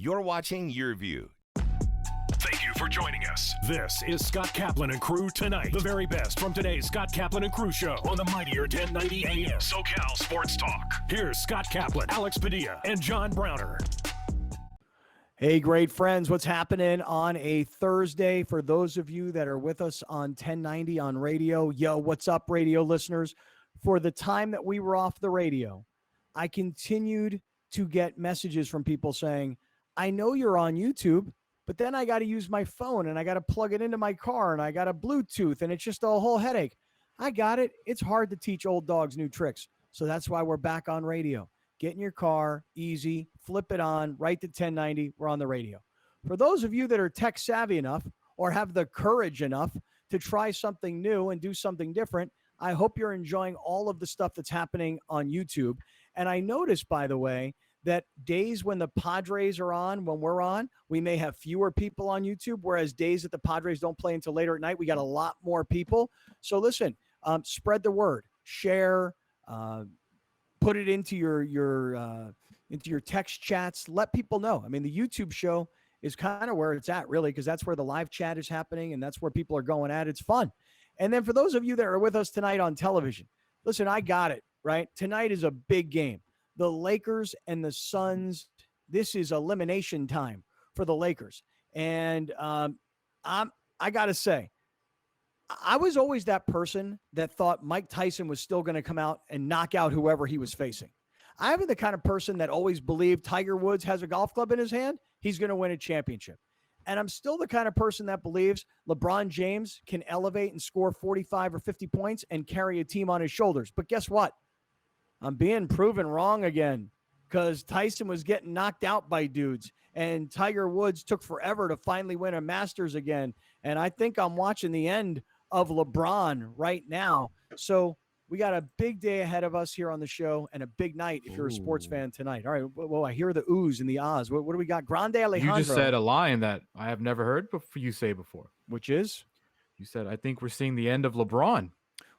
You're watching YurView. Thank you for joining us. This is Scott Kaplan and Crew Tonight. The very best from today's Scott Kaplan and Crew show on the mightier 1090 AM. SoCal Sports Talk. Here's Scott Kaplan, Alex Padilla, and John Browner. Hey, great friends. What's happening on a Thursday? For those of you that are with us on 1090 on radio, yo, what's up, radio listeners? For the time that we were off the radio, I continued to get messages from people saying, I know you're on YouTube, but then I got to use my phone and I got to plug it into my car and I got a Bluetooth and it's just a whole headache. I got it. It's hard to teach old dogs new tricks. So that's why we're back on radio. Get in your car, easy, flip it on, right to 1090. We're on the radio. For those of you that are tech savvy enough or have the courage enough to try something new and do something different, I hope you're enjoying all of the stuff that's happening on YouTube. And I noticed, by the way, that days when the Padres are on, when we're on, we may have fewer people on YouTube, whereas days that the Padres don't play until later at night, we got a lot more people. So listen, spread the word, share, put it into your text chats, let people know. I mean, the YouTube show is kind of where it's at, really, because that's where the live chat is happening and that's where people are going at. It's fun. And then for those of you that are with us tonight on television, listen, I got it, right? Tonight is a big game. The Lakers and the Suns, this is elimination time for the Lakers. And I got to say, I was always that person that thought Mike Tyson was still going to come out and knock out whoever he was facing. I'm the kind of person that always believed Tiger Woods has a golf club in his hand, he's going to win a championship. And I'm still the kind of person that believes LeBron James can elevate and score 45 or 50 points and carry a team on his shoulders. But guess what? I'm being proven wrong again because Tyson was getting knocked out by dudes and Tiger Woods took forever to finally win a Masters again. And I think I'm watching the end of LeBron right now. So we got a big day ahead of us here on the show and a big night if you're a sports fan tonight. All right. Well, I hear the oohs and the ahs. What do we got? Grande Alejandro. You just said a line that I have never heard you say before. Which is? You said, I think we're seeing the end of LeBron.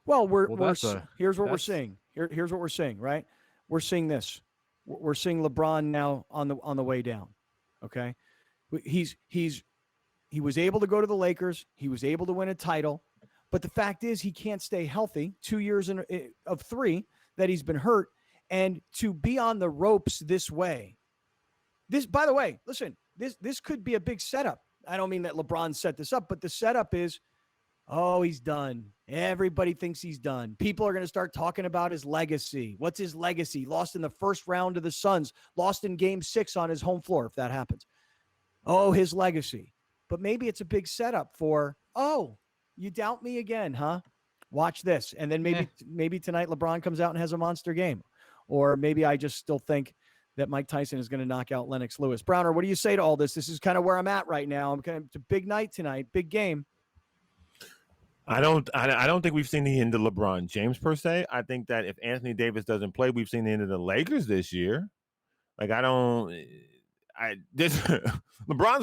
Well, here's what we're seeing. Here's what we're seeing, right? We're seeing this. We're seeing LeBron now on the way down. Okay, he was able to go to the Lakers. He was able to win a title, but the fact is he can't stay healthy. 2 years of 3 that he's been hurt, and to be on the ropes this way. This, by the way, listen. This could be a big setup. I don't mean that LeBron set this up, but the setup is, oh, he's done. Everybody thinks he's done. People are going to start talking about his legacy. What's his legacy? Lost in the first round to the Suns. Lost in Game 6 on his home floor, if that happens. Oh, his legacy. But maybe it's a big setup for, oh, you doubt me again, huh? Watch this. And then maybe tonight LeBron comes out and has a monster game. Or maybe I just still think that Mike Tyson is going to knock out Lennox Lewis. Browner, what do you say to all this? This is kind of where I'm at right now. It's a big night tonight, big game. I don't think we've seen the end of LeBron James per se. I think that if Anthony Davis doesn't play, we've seen the end of the Lakers this year. Like LeBron's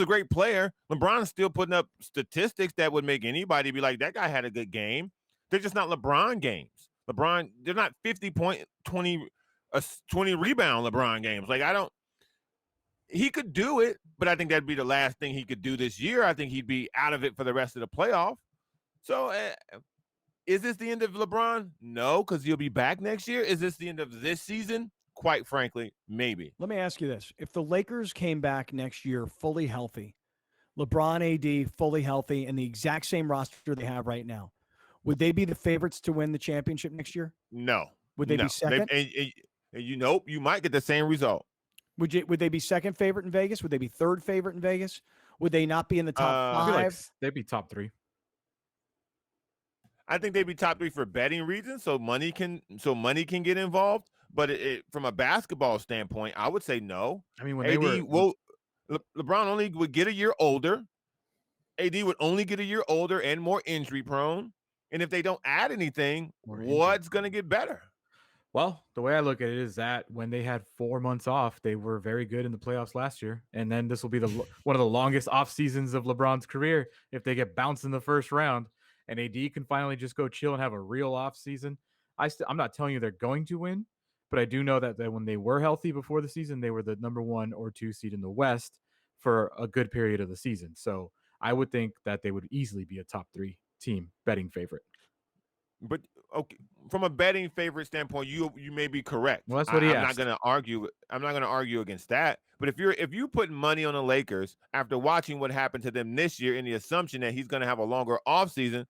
a great player. LeBron's still putting up statistics that would make anybody be like, that guy had a good game. They're just not LeBron games. They're not 50 point, 20 rebound LeBron games. Like he could do it, but I think that'd be the last thing he could do this year. I think he'd be out of it for the rest of the playoff. So is this the end of LeBron? No, because he'll be back next year. Is this the end of this season? Quite frankly, maybe. Let me ask you this. If the Lakers came back next year fully healthy, LeBron, AD, fully healthy, and the exact same roster they have right now, would they be the favorites to win the championship next year? No. Would they be second? You might get the same result. Would they be second favorite in Vegas? Would they be third favorite in Vegas? Would they not be in the top 5? They'd be top 3. I think they'd be top 3 for betting reasons, so money can get involved. But from a basketball standpoint, I would say no. I mean, when LeBron only would get a year older. AD would only get a year older and more injury prone. And if they don't add anything, what's going to get better? Well, the way I look at it is that when they had 4 months off, they were very good in the playoffs last year. And then this will be one of the longest off seasons of LeBron's career if they get bounced in the first round. And AD can finally just go chill and have a real off season. I'm not telling you they're going to win, but I do know that when they were healthy before the season, they were the number 1 or 2 seed in the West. for a good period of the season. So I would think that they would easily be a top 3 team betting favorite. But okay, from a betting favorite standpoint, you may be correct. Well, that's what he I'm not asked. going to argue. I'm not going to argue against that. But if you put money on the Lakers after watching what happened to them this year, in the assumption that he's going to have a longer offseason,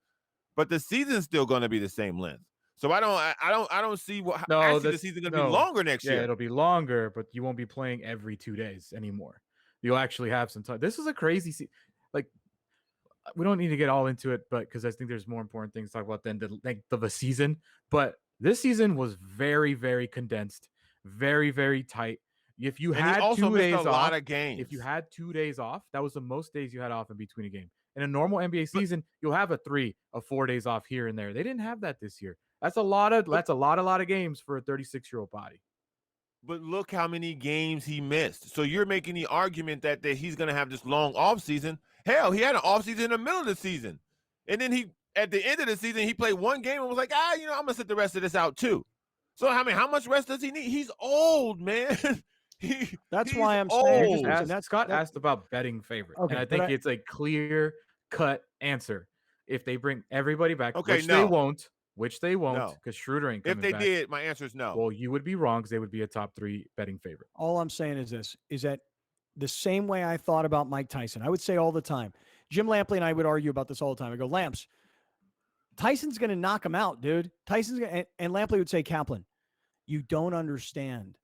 but the season's still going to be the same length. So I don't see what. No, actually the season's going to be longer next year. Yeah, it'll be longer, but you won't be playing every 2 days anymore. You'll actually have some time. This is a crazy like. We don't need to get all into it, but because I think there's more important things to talk about than the length of a season. But this season was very, very condensed, very, very tight. If you had 2 days off, lot of games. If you had 2 days off, that was the most days you had off in between a game. In a normal NBA season, you'll have a 4 days off here and there. They didn't have that this year. That's a lot of games for a 36-year-old body. But look how many games he missed. So you're making the argument that he's going to have this long offseason. Hell, he had an offseason in the middle of the season. And then at the end of the season, he played one game and was like, I'm going to sit the rest of this out too. So, how much rest does he need? He's old, man. That's why I'm saying. Scott asked about betting favorite. Okay, and I think it's a clear-cut answer. If they bring everybody back, which they won't, because Schroeder ain't coming back. If they did, my answer is no. Well, you would be wrong because they would be a top 3 betting favorite. All I'm saying is this, is that the same way I thought about Mike Tyson, I would say all the time, Jim Lampley and I would argue about this all the time. I go, Lamps, Tyson's going to knock him out, dude. And Lampley would say, Kaplan, you don't understand.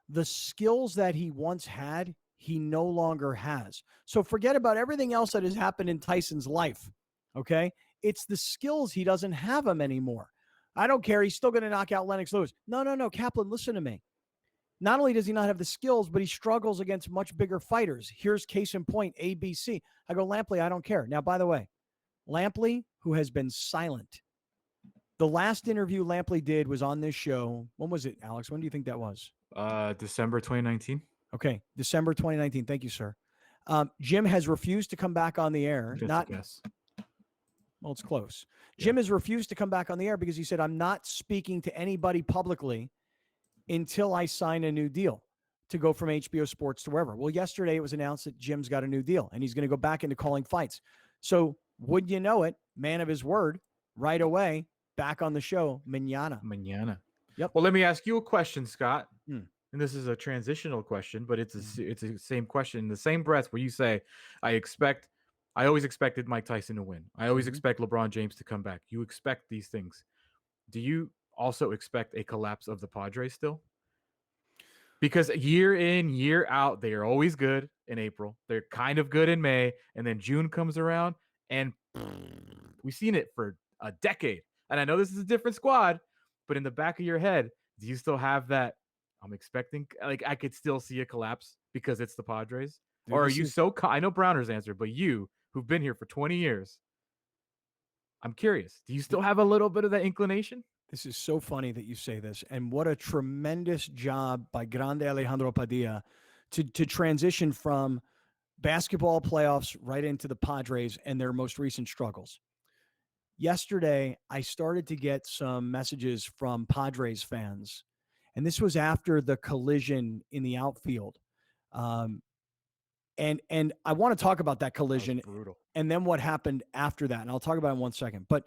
The skills that he once had, he no longer has. So forget about everything else that has happened in Tyson's life, okay? It's the skills. He doesn't have them anymore. I don't care. He's still going to knock out Lennox Lewis. No. Kaplan, listen to me. Not only does he not have the skills, but he struggles against much bigger fighters. Here's case in point, ABC. I go, Lampley, I don't care. Now, by the way, Lampley, who has been silent. The last interview Lampley did was on this show. When was it, Alex? When do you think that was? December 2019. Okay, December 2019. Thank you, sir. Jim has refused to come back on the air. Well, it's close. Yeah. Jim has refused to come back on the air because he said, I'm not speaking to anybody publicly until I sign a new deal to go from HBO Sports to wherever. Well, yesterday it was announced that Jim's got a new deal and he's going to go back into calling fights. So would you know it, man of his word, right away, back on the show, mañana. Yep. Well, let me ask you a question, Scott. And this is a transitional question, but it's the same question in the same breath where you say, I always expected Mike Tyson to win. I always expect LeBron James to come back. You expect these things. Do you also expect a collapse of the Padres still? Because year in, year out, they are always good in April. They're kind of good in May. And then June comes around and we've seen it for a decade. And I know this is a different squad, but in the back of your head, do you still have that? I'm expecting, I could still see a collapse because it's the Padres. Dude, or are you I know Browner's answer, but you, who've been here for 20 years, I'm curious. Do you still have a little bit of that inclination? This is so funny that you say this. And what a tremendous job by Grande Alejandro Padilla to transition from basketball playoffs right into the Padres and their most recent struggles. Yesterday, I started to get some messages from Padres fans. And this was after the collision in the outfield. And I want to talk about that collision and then what happened after that. And I'll talk about it in 1 second. But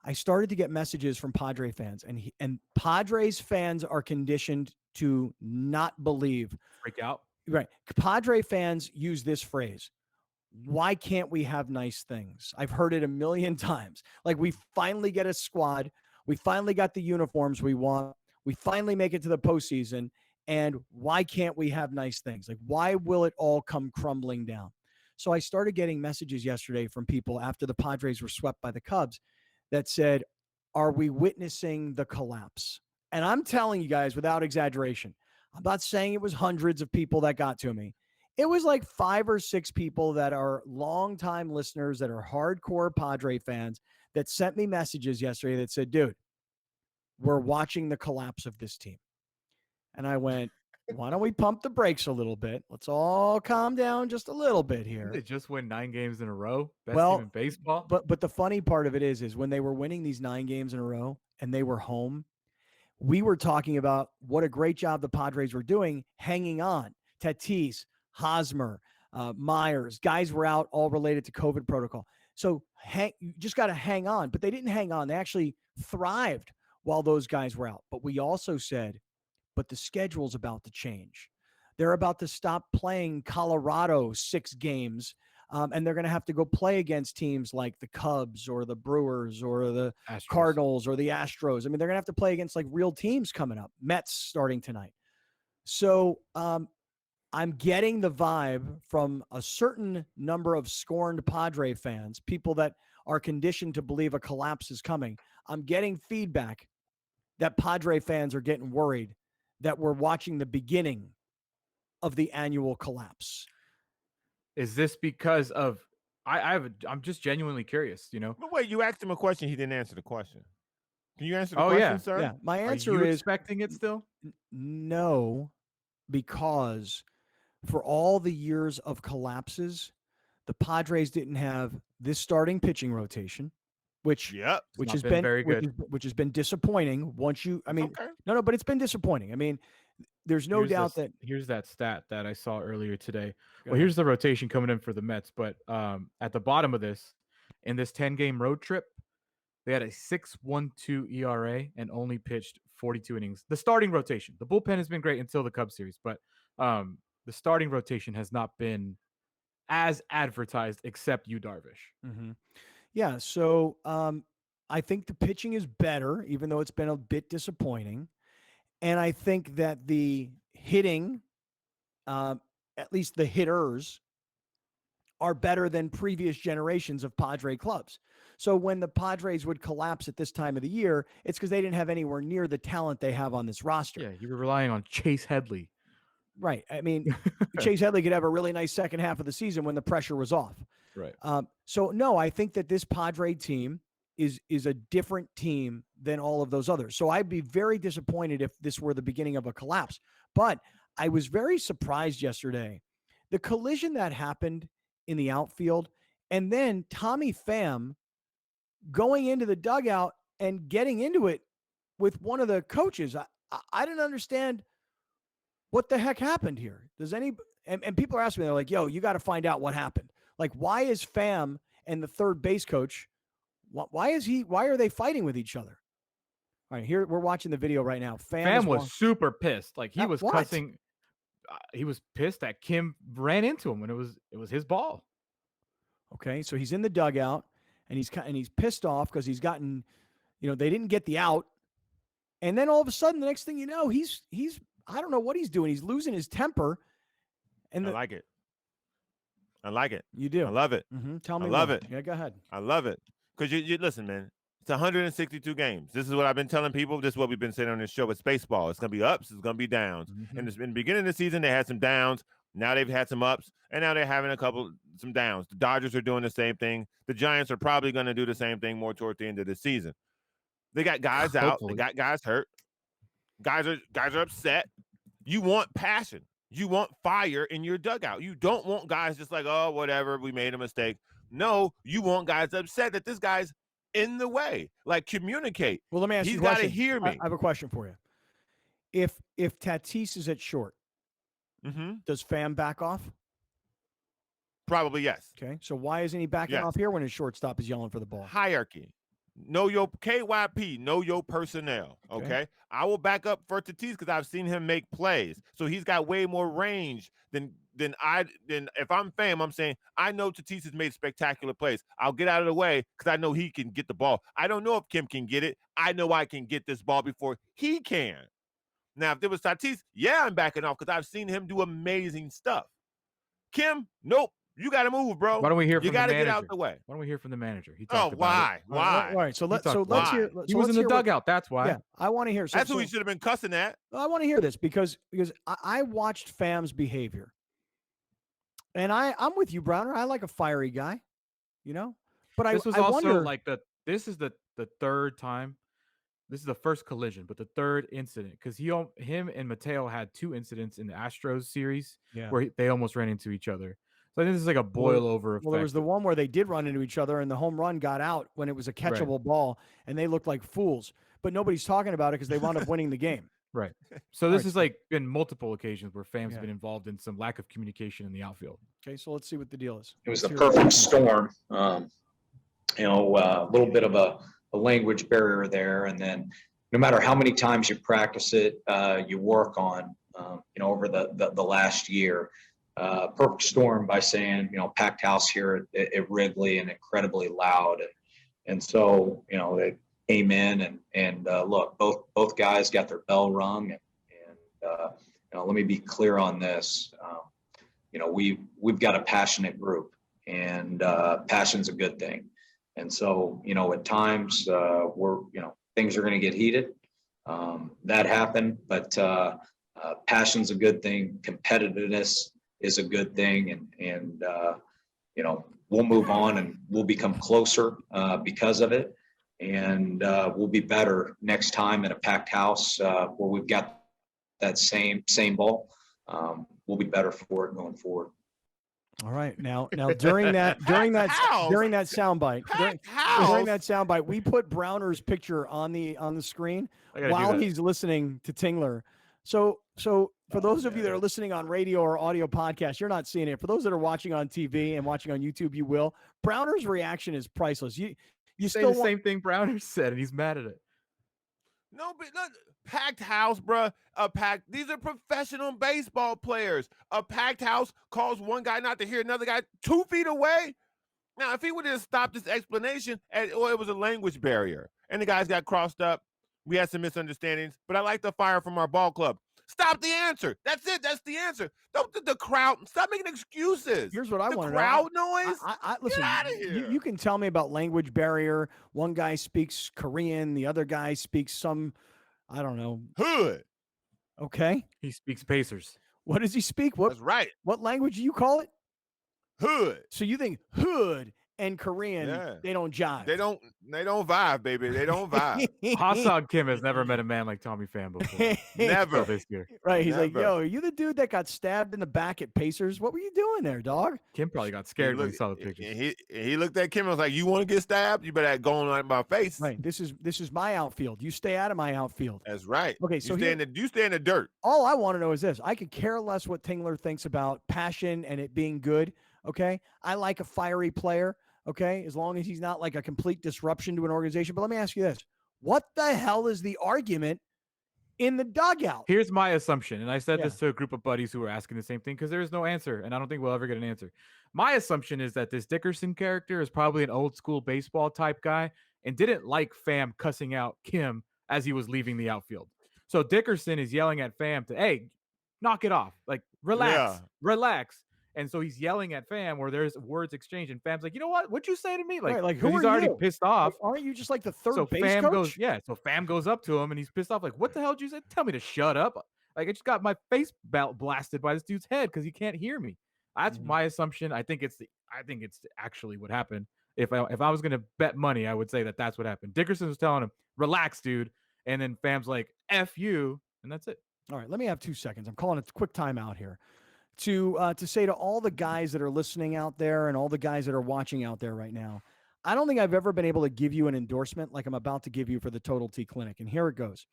I started to get messages from Padre fans, and Padres fans are conditioned to not believe. Freak out. Right. Padre fans use this phrase. Why can't we have nice things? I've heard it a million times. Like, we finally get a squad. We finally got the uniforms we want. We finally make it to the postseason. And why can't we have nice things? Like, why will it all come crumbling down? So I started getting messages yesterday from people after the Padres were swept by the Cubs that said, are we witnessing the collapse? And I'm telling you guys, without exaggeration, I'm not saying it was hundreds of people that got to me. It was like 5 or 6 people that are longtime listeners, that are hardcore Padre fans, that sent me messages yesterday that said, dude, we're watching the collapse of this team. And I went, why don't we pump the brakes a little bit? Let's all calm down just a little bit here. They just win 9 games in a row. Best team in baseball. But the funny part of it is when they were winning these 9 games in a row and they were home, we were talking about what a great job the Padres were doing hanging on. Tatis, Hosmer, Myers, guys were out, all related to COVID protocol. So you just got to hang on. But they didn't hang on. They actually thrived while those guys were out. But we also said, but the schedule's about to change. They're about to stop playing Colorado 6 games, and they're going to have to go play against teams like the Cubs or the Brewers or the Astros. Cardinals or the Astros. I mean, they're going to have to play against like real teams coming up. Mets starting tonight. So I'm getting the vibe from a certain number of scorned Padre fans, people that are conditioned to believe a collapse is coming. I'm getting feedback that Padre fans are getting worried that we're watching the beginning of the annual collapse. Is this because of I'm just genuinely curious, But wait, you asked him a question. He didn't answer the question. Can you answer the question, sir? Yeah. My answer Are you is expecting it still? No, because for all the years of collapses, the Padres didn't have this starting pitching rotation, which has been very good. which has been disappointing. Once you, okay. no, but it's been disappointing. I mean, there's no doubt that here's that stat that I saw earlier today. Go ahead. Here's the rotation coming in for the Mets, but at the bottom of this, in this 10-game road trip, they had a 6.12 ERA and only pitched 42 innings. The starting rotation, the bullpen has been great until the Cubs series, but the starting rotation has not been as advertised, except Yu Darvish. Mm-hmm. Yeah, so I think the pitching is better, even though it's been a bit disappointing. And I think that the hitting, at least the hitters, are better than previous generations of Padre clubs. So when the Padres would collapse at this time of the year, it's because they didn't have anywhere near the talent they have on this roster. Yeah, you were relying on Chase Headley. Right. I mean, Chase Headley could have a really nice second half of the season when the pressure was off. Right. So, no, I think that this Padre team is a different team than all of those others. So I'd be very disappointed if this were the beginning of a collapse. But I was very surprised yesterday. The collision that happened in the outfield, and then Tommy Pham going into the dugout and getting into it with one of the coaches. I didn't understand what the heck happened here. And people are asking me, they're like, yo, you got to find out what happened. Like, why is Pham and the third base coach, why are they fighting with each other? All right, here we're watching the video right now. Pham was super pissed. Like he was what? cussing. He was pissed that Kim ran into him when it was his ball. Okay, so he's in the dugout and he's pissed off because he's gotten, they didn't get the out. And then all of a sudden, the next thing you know, he's I don't know what he's doing. He's losing his temper. And I like it. I like it. You do. I love it. Mm-hmm. Tell me. I love more. it. Yeah, go ahead. I love it. Because you listen, man. It's 162 games. This is what I've been telling people. This is what we've been saying on this show. It's baseball. It's going to be ups. It's going to be downs. Mm-hmm. And in the beginning of the season, they had some downs. Now they've had some ups. And now they're having some downs. The Dodgers are doing the same thing. The Giants are probably going to do the same thing more toward the end of the season. They got guys out. They got guys hurt. Guys are upset. You want passion. You want fire in your dugout. You don't want guys just like, oh, whatever, we made a mistake. No, you want guys upset that this guy's in the way. Like, communicate. Well, let me ask you a question. He's got to hear me. I have a question for you. If Tatis is at short, does Pham back off? Probably yes. Okay, so why isn't he backing off here when his shortstop is yelling for the ball? Hierarchy. Know your KYP, know your personnel. Okay. I will back up for Tatis because I've seen him make plays. So he's got way more range than if I'm Pham, I'm saying I know Tatis has made spectacular plays. I'll get out of the way because I know he can get the ball. I don't know if Kim can get it. I know I can get this ball before he can. Now, if there was Tatis, I'm backing off because I've seen him do amazing stuff. Kim, nope. You got to move, bro. Why don't we hear from the manager? You got to get out the way. Why don't we hear from the manager? He talked why? about it. Why? All right, so let's hear. He was in the dugout. That's why. Yeah, I want to hear. That's who he should have been cussing at. I want to hear this because I watched Pham's behavior, and I'm with you, Browner. I like a fiery guy, But this was I also wonder, like this is the third time. This is the first collision, but the third incident because him and Mateo had 2 incidents in the Astros series where they almost ran into each other. So I think this is like a boil over effect. Well, there was the one where they did run into each other, and the home run got out when it was a catchable ball, and they looked like fools. But nobody's talking about it because they wound up winning the game. Right. So this right, is like been multiple occasions where Pham's Yeah. been involved in some lack of communication in the outfield. Okay, so let's see what the deal is. It was Let's the hear what perfect Pham- storm. A little bit of a language barrier there, and then no matter how many times you practice it, you work on, over the last year. Perfect storm by saying, packed house here at Wrigley and incredibly loud, and so they came in and look, both guys got their bell rung, and let me be clear on this. We've got a passionate group, and passion's a good thing. And so, at times things are going to get heated. That happened, but passion's a good thing. Competitiveness is a good thing. And we'll move on and we'll become closer because of it. And we'll be better next time in a packed house where we've got that same ball. We'll be better for it going forward. All right. Now during that soundbite, we put Browner's picture on the screen while he's listening to Tingler. So for those of you that are listening on radio or audio podcast, you're not seeing it. For those that are watching on TV and watching on YouTube, you will. Browner's reaction is priceless. You say still the same thing Browner said, and he's mad at it. No, but look, packed house, bruh. These are professional baseball players. A packed house calls one guy not to hear another guy 2 feet away. Now, if he would have stopped this explanation, it was a language barrier, and the guys got crossed up. We had some misunderstandings, but I like the fire from our ball club. Stop the answer. That's it. That's the answer. Don't the crowd. Stop making excuses. Here's what I want to know. Crowd noise. Listen. Get out of here. You can tell me about language barrier. One guy speaks Korean. The other guy speaks some, I don't know, hood. Okay. He speaks Pacers. What does he speak? That's right. What language do you call it? Hood. So you think hood and Korean, they don't jive. They don't vibe, baby. They don't vibe. Hassan Kim has never met a man like Tommy Pham before. Never. This year. Right. He's like, yo, are you the dude that got stabbed in the back at Pacers? What were you doing there, dog? Kim probably got scared when he saw the pictures. He looked at Kim and was like, you want to get stabbed? You better go on my face. Right. This is my outfield. You stay out of my outfield. That's right. Okay. So you stay in the dirt. All I want to know is this. I could care less what Tingler thinks about passion and it being good. Okay. I like a fiery player. Okay, as long as he's not like a complete disruption to an organization. But let me ask you this. What the hell is the argument in the dugout? Here's my assumption, and I said this to a group of buddies who were asking the same thing because there is no answer, and I don't think we'll ever get an answer. My assumption is that this Dickerson character is probably an old school baseball type guy and didn't like Pham cussing out Kim as he was leaving the outfield. So Dickerson is yelling at Pham to, hey, knock it off. Like, relax. And so he's yelling at Pham where there's words exchanged, and Pham's like, you know what? What'd you say to me? Like who he's are already you? pissed off. Like, aren't you just like the third so base Pham coach? So Pham goes up to him and he's pissed off. Like, what the hell did you say? Tell me to shut up. Like, I just got my face blasted by this dude's head because he can't hear me. That's my assumption. I think it's actually what happened. If I was gonna bet money, I would say that that's what happened. Dickerson was telling him, relax, dude. And then Pham's like, F you. And that's it. All right, let me have 2 seconds. I'm calling a quick timeout here. To say to all the guys that are listening out there and all the guys that are watching out there right now, I don't think I've ever been able to give you an endorsement like I'm about to give you for the Total T Clinic. And here it goes.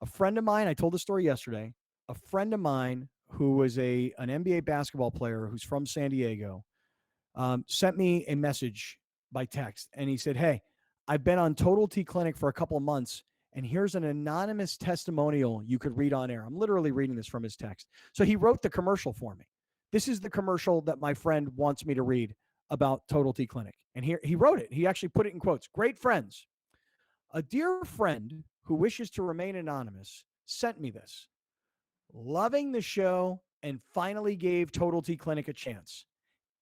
A friend of mine, I told the story yesterday, a friend of mine who was an NBA basketball player who's from San Diego, sent me a message by text. And he said, hey, I've been on Total T Clinic for a couple of months. And here's an anonymous testimonial you could read on air. I'm literally reading this from his text. So he wrote the commercial for me. This is the commercial that my friend wants me to read about Total T Clinic. And here he wrote it. He actually put it in quotes. Great friends. A dear friend who wishes to remain anonymous sent me this. Loving the show and finally gave Total T Clinic a chance.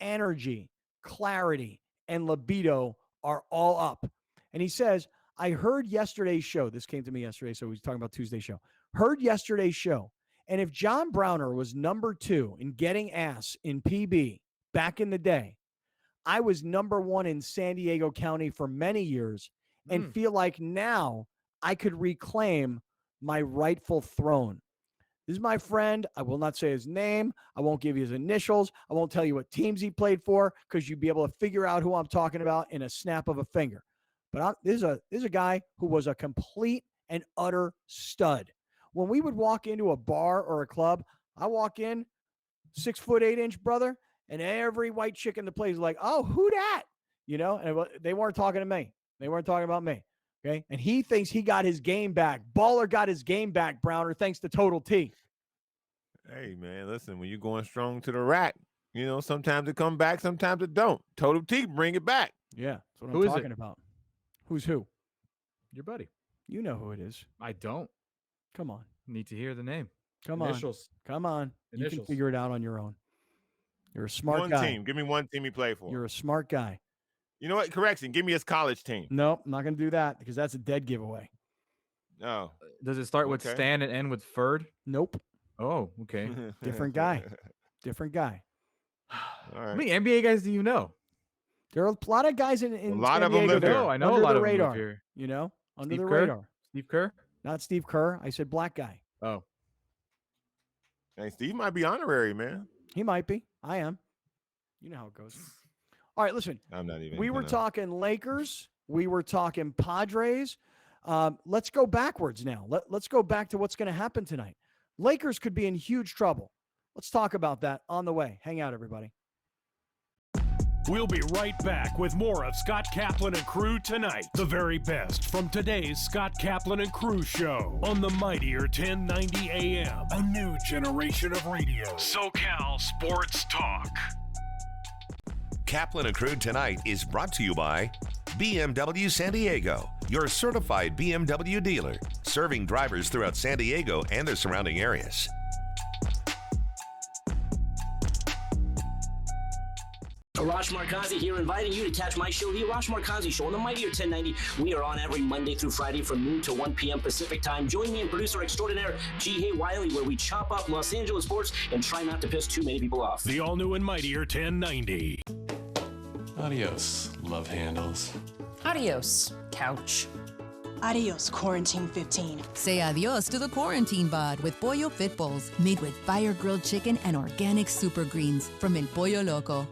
Energy, clarity, and libido are all up. And he says, I heard yesterday's show. This came to me yesterday, so he's talking about Tuesday's show. Heard yesterday's show. And if John Browner was number 2 in getting ass in PB back in the day, I was number 1 in San Diego County for many years and feel like now I could reclaim my rightful throne. This is my friend. I will not say his name. I won't give you his initials. I won't tell you what teams he played for because you'd be able to figure out who I'm talking about in a snap of a finger. But this is a guy who was a complete and utter stud. when we would walk into a bar or a club, I walk in, 6'8" brother, and every white chick in the place is like, oh, who dat? And they weren't talking to me. They weren't talking about me. Okay. And he thinks he got his game back. Baller got his game back, Browner, thanks to Total T. Hey, man, listen, when you're going strong to the rack, sometimes it come back, sometimes it don't. Total T, bring it back. Yeah, that's what Who I'm is talking it? about. Who's who? Your buddy. You know who it is. I don't. Come on. Need to hear the name. Come Initials. on. Come on. You can Initials. figure it out on your own. You're a smart One guy. team. Give me one team he played for. You're a smart guy. You know what? Correction. Give me his college team. Nope, I'm not going to do that because that's a dead giveaway. Oh. Does it start with Okay. Stan and end with Ferd? Nope. Oh, okay. Different guy. Different guy. All How right. many NBA guys do you know? There are a lot of guys in A lot San of them Diego live that here. are I know a under lot the of them radar, live here. under Steve the Kerr? radar. Steve Kerr? Not Steve Kerr. I said black guy. Oh. Hey, Steve might be honorary, man. He might be. I am. You know how it goes. All right, listen. I'm not even. We were gonna- talking Lakers. We were talking Padres. Let's go backwards now. Let's go back to what's going to happen tonight. Lakers could be in huge trouble. Let's talk about that on the way. Hang out, everybody. We'll be right back with more of Scott Kaplan and crew tonight. The very best from today's Scott Kaplan and crew show on the mightier 1090 AM. A new generation of radio. SoCal Sports Talk. Kaplan and Crew Tonight is brought to you by BMW San Diego, your certified BMW dealer, serving drivers throughout San Diego and the surrounding areas. Arash Markazi here, inviting you to catch my show, The Arash Markazi Show, on the mightier 1090. We are on every Monday through Friday from noon to 1 p.m. Pacific time. Join me and producer extraordinaire G. Hay Wiley, where we chop up Los Angeles sports and try not to piss too many people off. The all-new and mightier 1090. Adios, love handles. Adios, couch. Adios, Quarantine 15. Say adios to the quarantine bod with Pollo Fit Bowls, made with fire-grilled chicken and organic super greens from El Pollo Loco.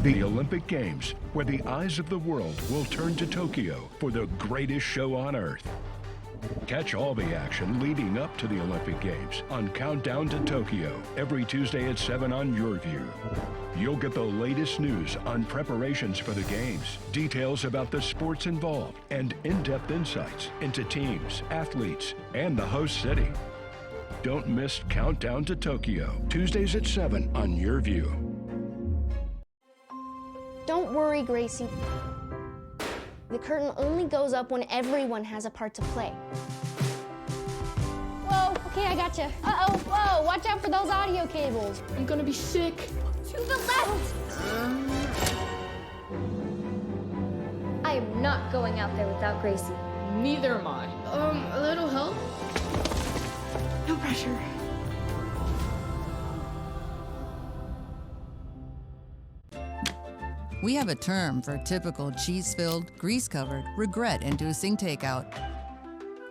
The Olympic Games, where the eyes of the world will turn to Tokyo for the greatest show on earth. Catch all the action leading up to the Olympic Games on Countdown to Tokyo every Tuesday at 7 on YurView. You'll get the latest news on preparations for the Games, details about the sports involved, and in-depth insights into teams, athletes, and the host city. Don't miss Countdown to Tokyo, Tuesdays at 7 on YurView. Don't worry, Gracie. The curtain only goes up when everyone has a part to play. Whoa, okay, I gotcha. Uh-oh, whoa, watch out for those audio cables. I'm gonna be sick. To the left! I am not going out there without Gracie. Neither am I. A little help? No pressure. We have a term for typical cheese-filled, grease-covered, regret-inducing takeout.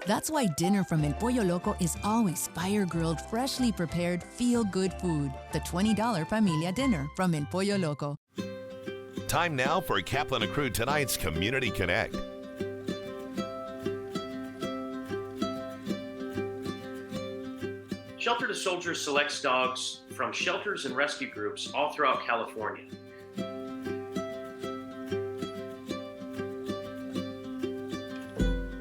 That's why dinner from El Pollo Loco is always fire-grilled, freshly prepared, feel-good food. The $20 Familia Dinner from El Pollo Loco. Time now for Kaplan and Crew Tonight's Community Connect. Shelter to Soldiers selects dogs from shelters and rescue groups all throughout California.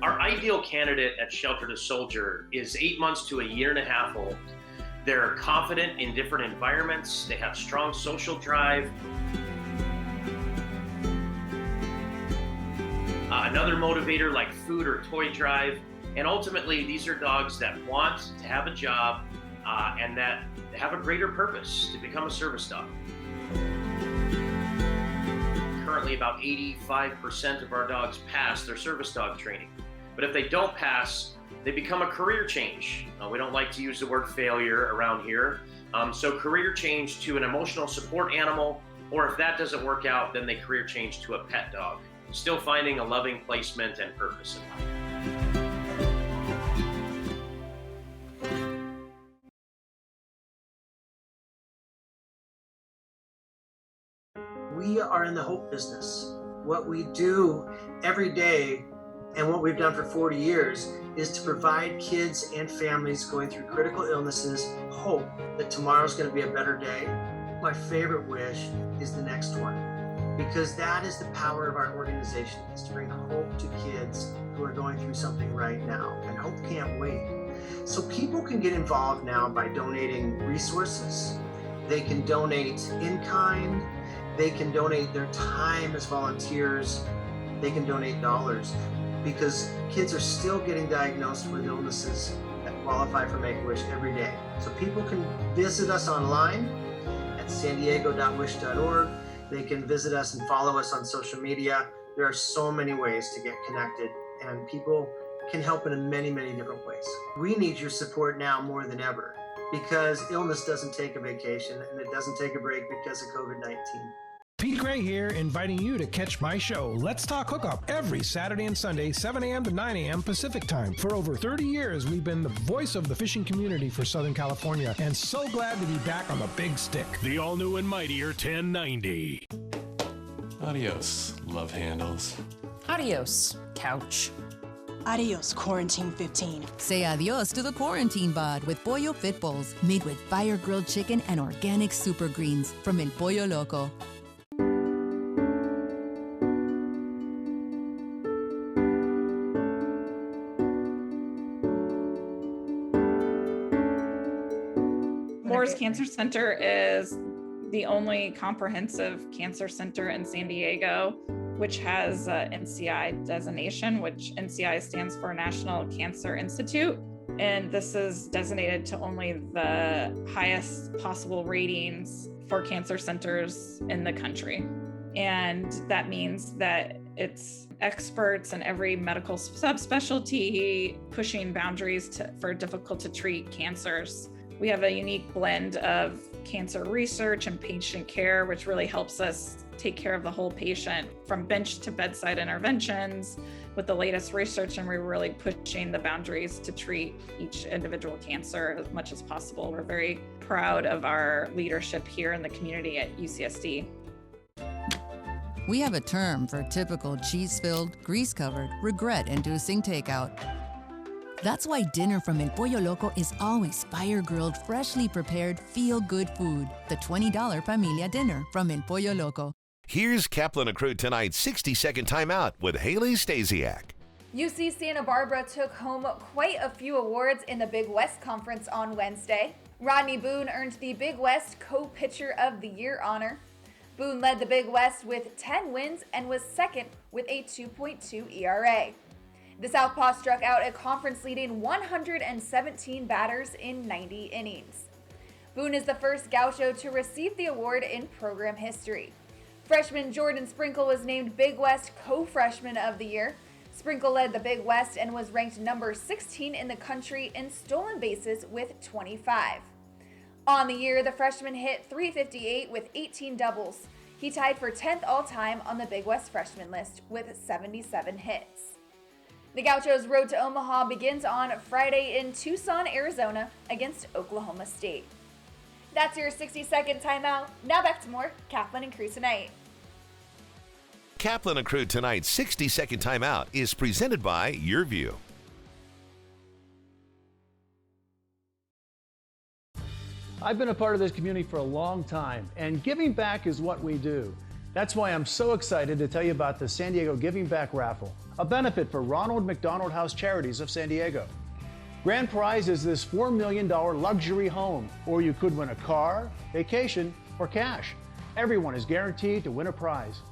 Our ideal candidate at Shelter to Soldier is 8 months to a year and a half old. They're confident in different environments. They have strong social drive. Another motivator like food or toy drive. And ultimately, these are dogs that want to have a job and that have a greater purpose to become a service dog. Currently, about 85% of our dogs pass their service dog training. But if they don't pass, they become a career change. We don't like to use the word failure around here. So career change to an emotional support animal, or if that doesn't work out, then they career change to a pet dog, still finding a loving placement and purpose in life. We are in the hope business. What we do every day And what we've done for 40 years is to provide kids and families going through critical illnesses hope that tomorrow's going to be a better day. My favorite wish is the next one, because that is the power of our organization, is to bring hope to kids who are going through something right now, and hope can't wait. So people can get involved now by donating resources. They can donate in kind. They can donate their time as volunteers. They can donate dollars, because kids are still getting diagnosed with illnesses that qualify for Make-A-Wish every day. So people can visit us online at sandiego.wish.org. They can visit us and follow us on social media. There are so many ways to get connected, and people can help in many, many different ways. We need your support now more than ever, because illness doesn't take a vacation and it doesn't take a break because of COVID-19. Pete Gray here, inviting you to catch my show, Let's Talk Hookup, every Saturday and Sunday, 7 a.m. to 9 a.m. Pacific Time. For over 30 years, we've been the voice of the fishing community for Southern California, and so glad to be back on the big stick. The all-new and mightier 1090. Adios, love handles. Adios, couch. Adios, Quarantine 15. Say adios to the quarantine bod with Pollo Fit Bowls, made with fire-grilled chicken and organic super greens from El Pollo Loco. Moore's Cancer Center is the only comprehensive cancer center in San Diego, which has NCI designation, which NCI stands for National Cancer Institute. And this is designated to only the highest possible ratings for cancer centers in the country. And that means that it's experts in every medical subspecialty pushing boundaries for difficult to treat cancers. We have a unique blend of cancer research and patient care, which really helps us take care of the whole patient from bench to bedside interventions with the latest research, and we're really pushing the boundaries to treat each individual cancer as much as possible. We're very proud of our leadership here in the community at UCSD. We have a term for typical cheese-filled, grease-covered, regret-inducing takeout. That's why dinner from El Pollo Loco is always fire-grilled, freshly prepared, feel-good food. The $20 Familia Dinner from El Pollo Loco. Here's Kaplan and Crew tonight's 60-second timeout with Haley Stasiak. UC Santa Barbara took home quite a few awards in the Big West Conference on Wednesday. Rodney Boone earned the Big West Co-Pitcher of the Year honor. Boone led the Big West with 10 wins and was second with a 2.2 ERA. The Southpaw struck out a conference-leading 117 batters in 90 innings. Boone is the first Gaucho to receive the award in program history. Freshman Jordan Sprinkle was named Big West Co-Freshman of the Year. Sprinkle led the Big West and was ranked number 16 in the country in stolen bases with 25. On the year, the freshman hit .358 with 18 doubles. He tied for 10th all-time on the Big West freshman list with 77 hits. The Gauchos' road to Omaha begins on Friday in Tucson, Arizona against Oklahoma State. That's your 60-second timeout. Now back to more Kaplan and Crew tonight. Kaplan and Crew tonight's 60-second timeout is presented by YurView. I've been a part of this community for a long time, and giving back is what we do. That's why I'm so excited to tell you about the San Diego Giving Back Raffle, a benefit for Ronald McDonald House Charities of San Diego. Grand prize is this $4 million luxury home, or you could win a car, vacation, or cash. Everyone is guaranteed to win a prize.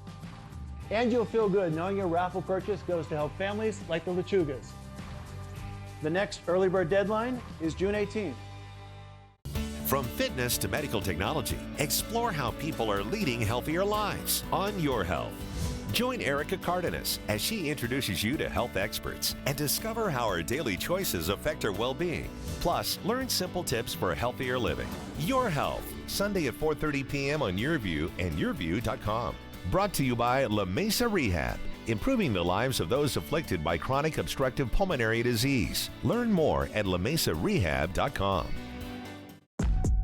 And you'll feel good knowing your raffle purchase goes to help families like the Lechugas. The next early bird deadline is June 18th. From fitness to medical technology, explore how people are leading healthier lives on Your Health. Join Erica Cardenas as she introduces you to health experts and discover how our daily choices affect our well-being. Plus, learn simple tips for healthier living. Your Health, Sunday at 4:30 p.m. on YurView and YurView.com. Brought to you by La Mesa Rehab, improving the lives of those afflicted by chronic obstructive pulmonary disease. Learn more at LaMesaRehab.com.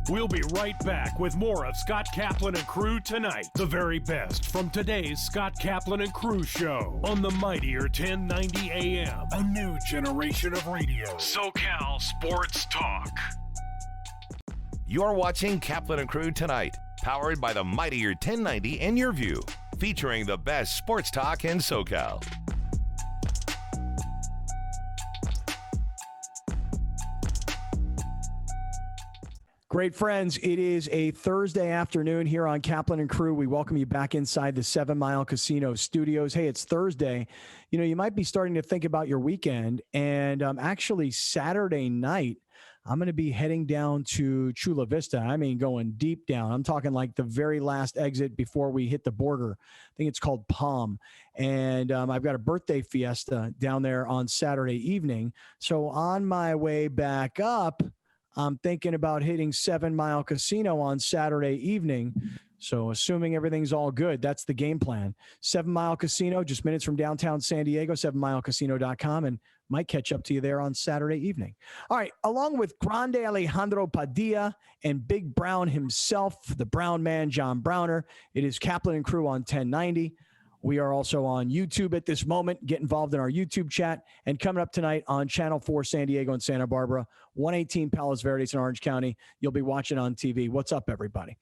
We'll be right back with more of Scott Kaplan and Crew tonight. The very best from today's Scott Kaplan and Crew show on the mightier 1090 AM. A new generation of radio. SoCal Sports Talk. You're watching Kaplan and Crew tonight, powered by the mightier 1090 and YurView, featuring the best sports talk in SoCal. Great friends, it is a Thursday afternoon here on Kaplan and Crew. We welcome you back inside the 7 Mile Casino studios. Hey, it's Thursday. You know, you might be starting to think about your weekend, and actually Saturday night, I'm going to be heading down to Chula Vista. I mean, going deep down. I'm talking like the very last exit before we hit the border. I think it's called Palm. And I've got a birthday fiesta down there on Saturday evening. So on my way back up, I'm thinking about hitting 7 Mile Casino on Saturday evening. So assuming everything's all good, that's the game plan. 7 Mile Casino, just minutes from downtown San Diego, 7milecasino.com, and might catch up to you there on Saturday evening. All right, along with Grande Alejandro Padilla and Big Brown himself, the Brown man, John Browner, it is Kaplan and Crew on 1090. We are also on YouTube at this moment. Get involved in our YouTube chat. And coming up tonight on Channel 4 San Diego and Santa Barbara, 118 Palos Verdes in Orange County. You'll be watching on TV. What's up, everybody?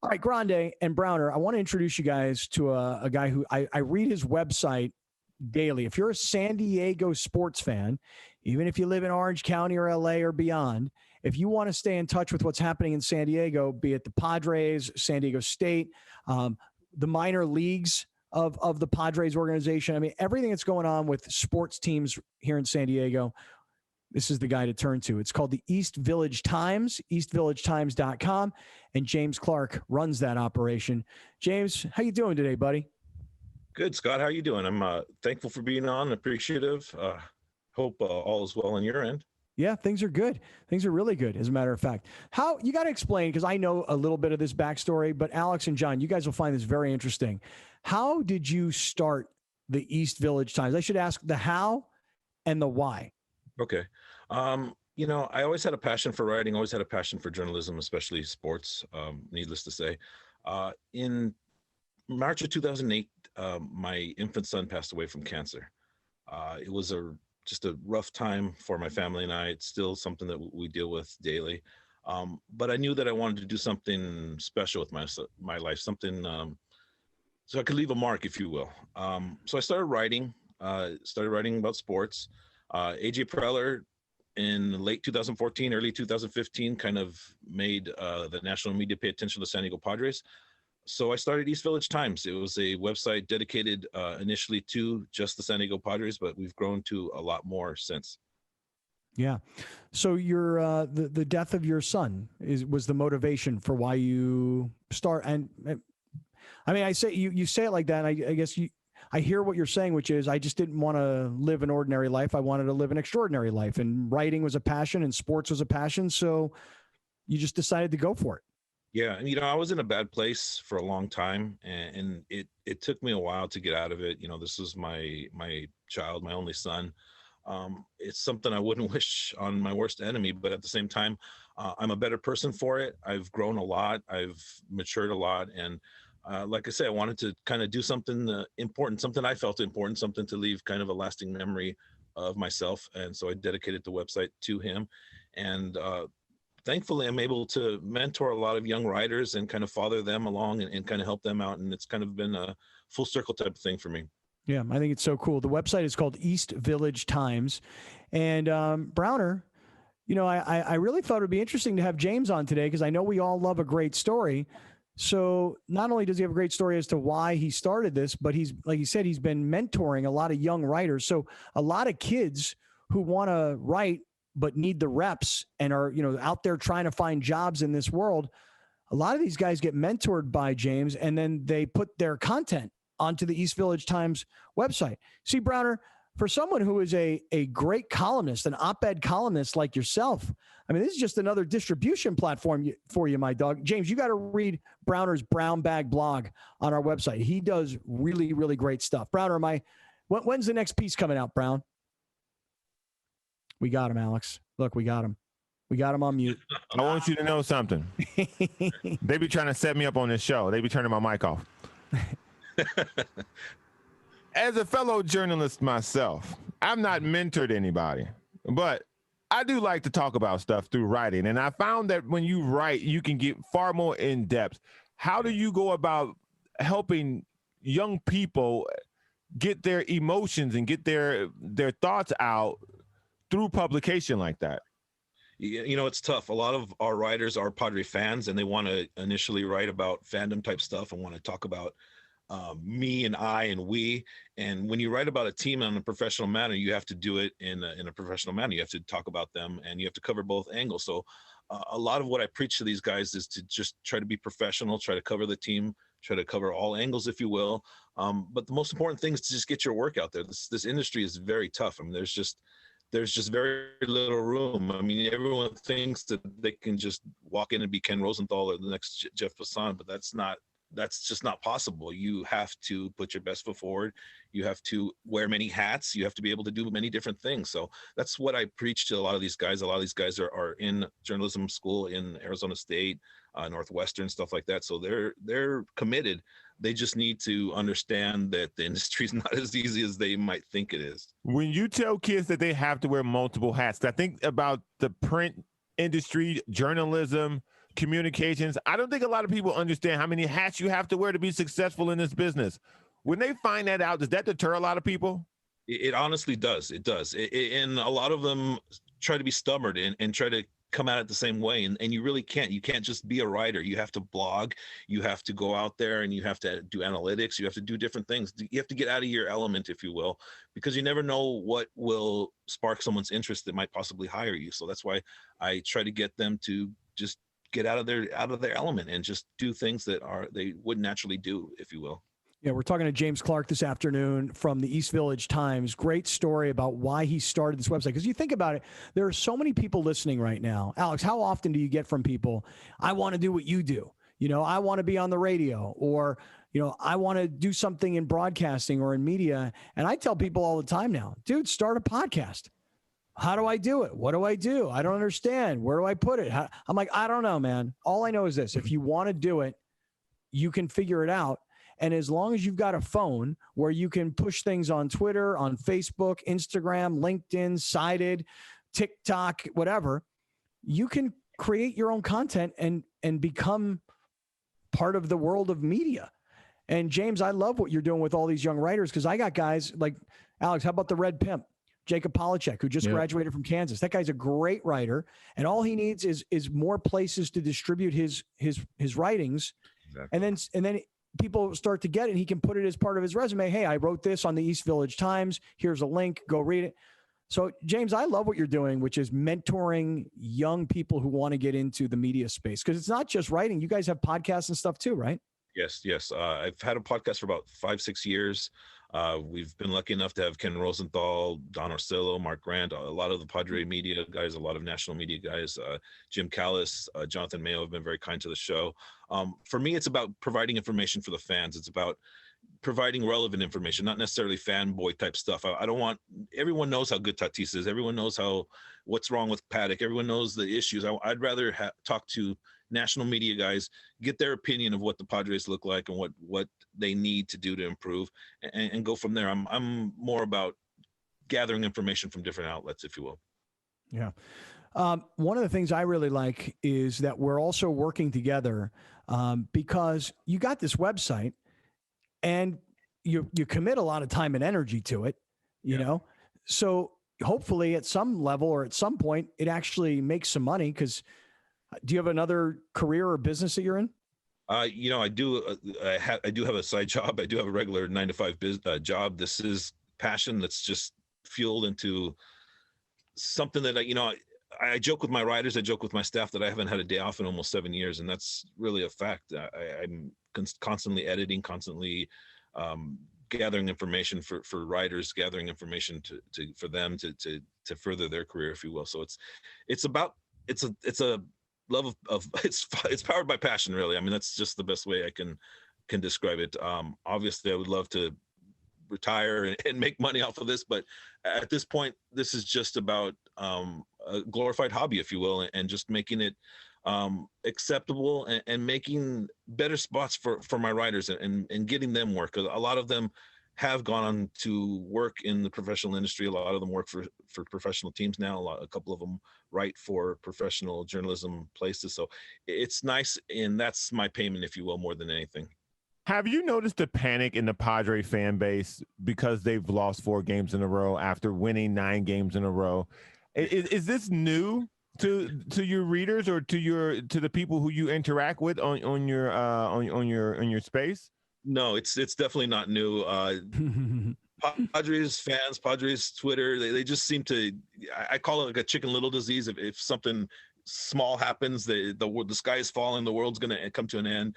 All right, Grande and Browner, I want to introduce you guys to a guy who I read his website daily. If you're a San Diego sports fan, even if you live in Orange County or LA or beyond, if you want to stay in touch with what's happening in San Diego, be it the Padres, San Diego State, the minor leagues of the Padres organization. I mean, everything that's going on with sports teams here in San Diego, this is the guy to turn to. It's called the East Village Times, eastvillagetimes.com, and James Clarke runs that operation. James, how you doing today, buddy? Good, Scott. How are you doing? I'm thankful for being on, appreciative. Hope all is well on your end. Yeah, things are good. Things are really good, as a matter of fact. How you got to explain, because I know a little bit of this backstory, but Alex and John, you guys will find this very interesting. How did you start the East Village Times? I should ask the how and the why. Okay. You know, I always had a passion for writing, always had a passion for journalism, especially sports, needless to say. In March of 2008, my infant son passed away from cancer. It was just a rough time for my family and I. It's still something that we deal with daily. But I knew that I wanted to do something special with my life, something so I could leave a mark, if you will. So I started writing about sports. AJ Preller in late 2014, early 2015 kind of made the national media pay attention to San Diego Padres. So I started East Village Times. It was a website dedicated initially to just the San Diego Padres, but we've grown to a lot more since. Yeah. So your the death of your son was the motivation for why you start. And I mean, I say you say it like that. And I guess I hear what you're saying, which is I just didn't want to live an ordinary life. I wanted to live an extraordinary life, and writing was a passion and sports was a passion. So you just decided to go for it. Yeah. And, you know, I was in a bad place for a long time, and it took me a while to get out of it. You know, this was my child, my only son. It's something I wouldn't wish on my worst enemy, but at the same time, I'm a better person for it. I've grown a lot. I've matured a lot. And like I said, I wanted to kind of do something important, something I felt important, something to leave kind of a lasting memory of myself. And so I dedicated the website to him. And thankfully, I'm able to mentor a lot of young writers and kind of father them along and kind of help them out. And it's kind of been a full circle type of thing for me. Yeah, I think it's so cool. The website is called East Village Times. And Browner, you know, I really thought it would be interesting to have James on today, because I know we all love a great story. So not only does he have a great story as to why he started this, but he's, like you said, he's been mentoring a lot of young writers. So a lot of kids who want to write but need the reps and are, you know, out there trying to find jobs in this world. A lot of these guys get mentored by James, and then they put their content onto the East Village Times website. See, Browner, for someone who is a great columnist, an op-ed columnist like yourself, I mean, this is just another distribution platform for you, my dog. James, you got to read Browner's Brown Bag blog on our website. He does really, really great stuff. Browner, when's the next piece coming out, Brown? We got him, Alex. Look, we got him. We got him on mute. I want you to know something. They be trying to set me up on this show. They be turning my mic off. As a fellow journalist myself, I've not mentored anybody, but I do like to talk about stuff through writing. And I found that when you write, you can get far more in depth. How do you go about helping young people get their emotions and get their thoughts out through publication like that? You know, it's tough. A lot of our writers are Padre fans, and they want to initially write about fandom type stuff and want to talk about me and I and we. And when you write about a team in a professional manner, you have to do it in a professional manner. You have to talk about them, and you have to cover both angles. So a lot of what I preach to these guys is to just try to be professional, try to cover the team, try to cover all angles, if you will. But the most important thing is to just get your work out there. This industry is very tough. I mean, there's just very little room. I mean, everyone thinks that they can just walk in and be Ken Rosenthal or the next Jeff Passan, but that's just not possible. You have to put your best foot forward. You have to wear many hats. You have to be able to do many different things. So that's what I preach to a lot of these guys. A lot of these guys are in journalism school in Arizona State, Northwestern, stuff like that. So they're committed. They just need to understand that the industry is not as easy as they might think it is. When you tell kids that they have to wear multiple hats, I think about the print industry, journalism, communications. I don't think a lot of people understand how many hats you have to wear to be successful in this business. When they find that out, does that deter a lot of people? It honestly does. It does. And a lot of them try to be stubborn and try to come at it the same way. And you really can't. You can't just be a writer. You have to blog. You have to go out there and you have to do analytics. You have to do different things. You have to get out of your element, if you will, because you never know what will spark someone's interest that might possibly hire you. So that's why I try to get them to just get out of their element and just do things that they wouldn't naturally do, if you will. Yeah, we're talking to James Clarke this afternoon from the East Village Times. Great story about why he started this website. Because you think about it, there are so many people listening right now. Alex, how often do you get from people, I want to do what you do? You know, I want to be on the radio, or, you know, I want to do something in broadcasting or in media. And I tell people all the time now, dude, start a podcast. How do I do it? What do I do? I don't understand. Where do I put it? I'm like, I don't know, man. All I know is this. If you want to do it, you can figure it out. And as long as you've got a phone where you can push things on Twitter, on Facebook, Instagram, LinkedIn, Cited, TikTok, whatever, you can create your own content and become part of the world of media. And James, I love what you're doing with all these young writers, because I got guys like Alex. How about the Red Pimp, Jacob Polachek, who just graduated from Kansas? That guy's a great writer, and all he needs is more places to distribute his writings, exactly. and then people start to get it, and he can put it as part of his resume. Hey, I wrote this on the East Village Times. Here's a link. Go read it. So, James, I love what you're doing, which is mentoring young people who want to get into the media space, because it's not just writing. You guys have podcasts and stuff too, right? Yes. I've had a podcast for about 5-6 years. We've been lucky enough to have Ken Rosenthal, Don Orsillo, Mark Grant, a lot of the Padre media guys, a lot of national media guys, Jim Callis, Jonathan Mayo have been very kind to the show. For me, it's about providing information for the fans. It's about providing relevant information, not necessarily fanboy type stuff. I don't want, everyone knows how good Tatis is. Everyone knows what's wrong with Paddock. Everyone knows the issues. I'd rather talk to national media guys, get their opinion of what the Padres look like and what they need to do to improve, and go from there. I'm more about gathering information from different outlets, if you will. Yeah. One of the things I really like is that we're also working together, because you got this website and you commit a lot of time and energy to it, you know? So hopefully at some level or at some point it actually makes some money. Because do you have another career or business that you're in? I do. I do have a side job. I do have a regular 9-to-5 job. This is passion that's just fueled into something that I joke with my writers. I joke with my staff that I haven't had a day off in almost 7 years, and that's really a fact. I'm constantly editing, constantly gathering information for writers, gathering information for them to further their career, if you will. So it's a love of it's powered by passion, really. I mean, that's just the best way I can describe it. Obviously I would love to retire and make money off of this, but at this point, this is just about a glorified hobby, if you will, and just making it acceptable and making better spots for my riders and getting them work. A lot of them have gone on to work in the professional industry. A lot of them work for professional teams now. A couple of them write for professional journalism places. So it's nice, and that's my payment, if you will, more than anything. Have you noticed the panic in the Padre fan base because they've lost 4 games in a row after winning 9 games in a row? Is this new to your readers or to the people who you interact with on your space? No, it's definitely not new. Padres fans, Padres Twitter, they just seem to, I call it like a Chicken Little disease. If something small happens, the sky is falling, the world's going to come to an end.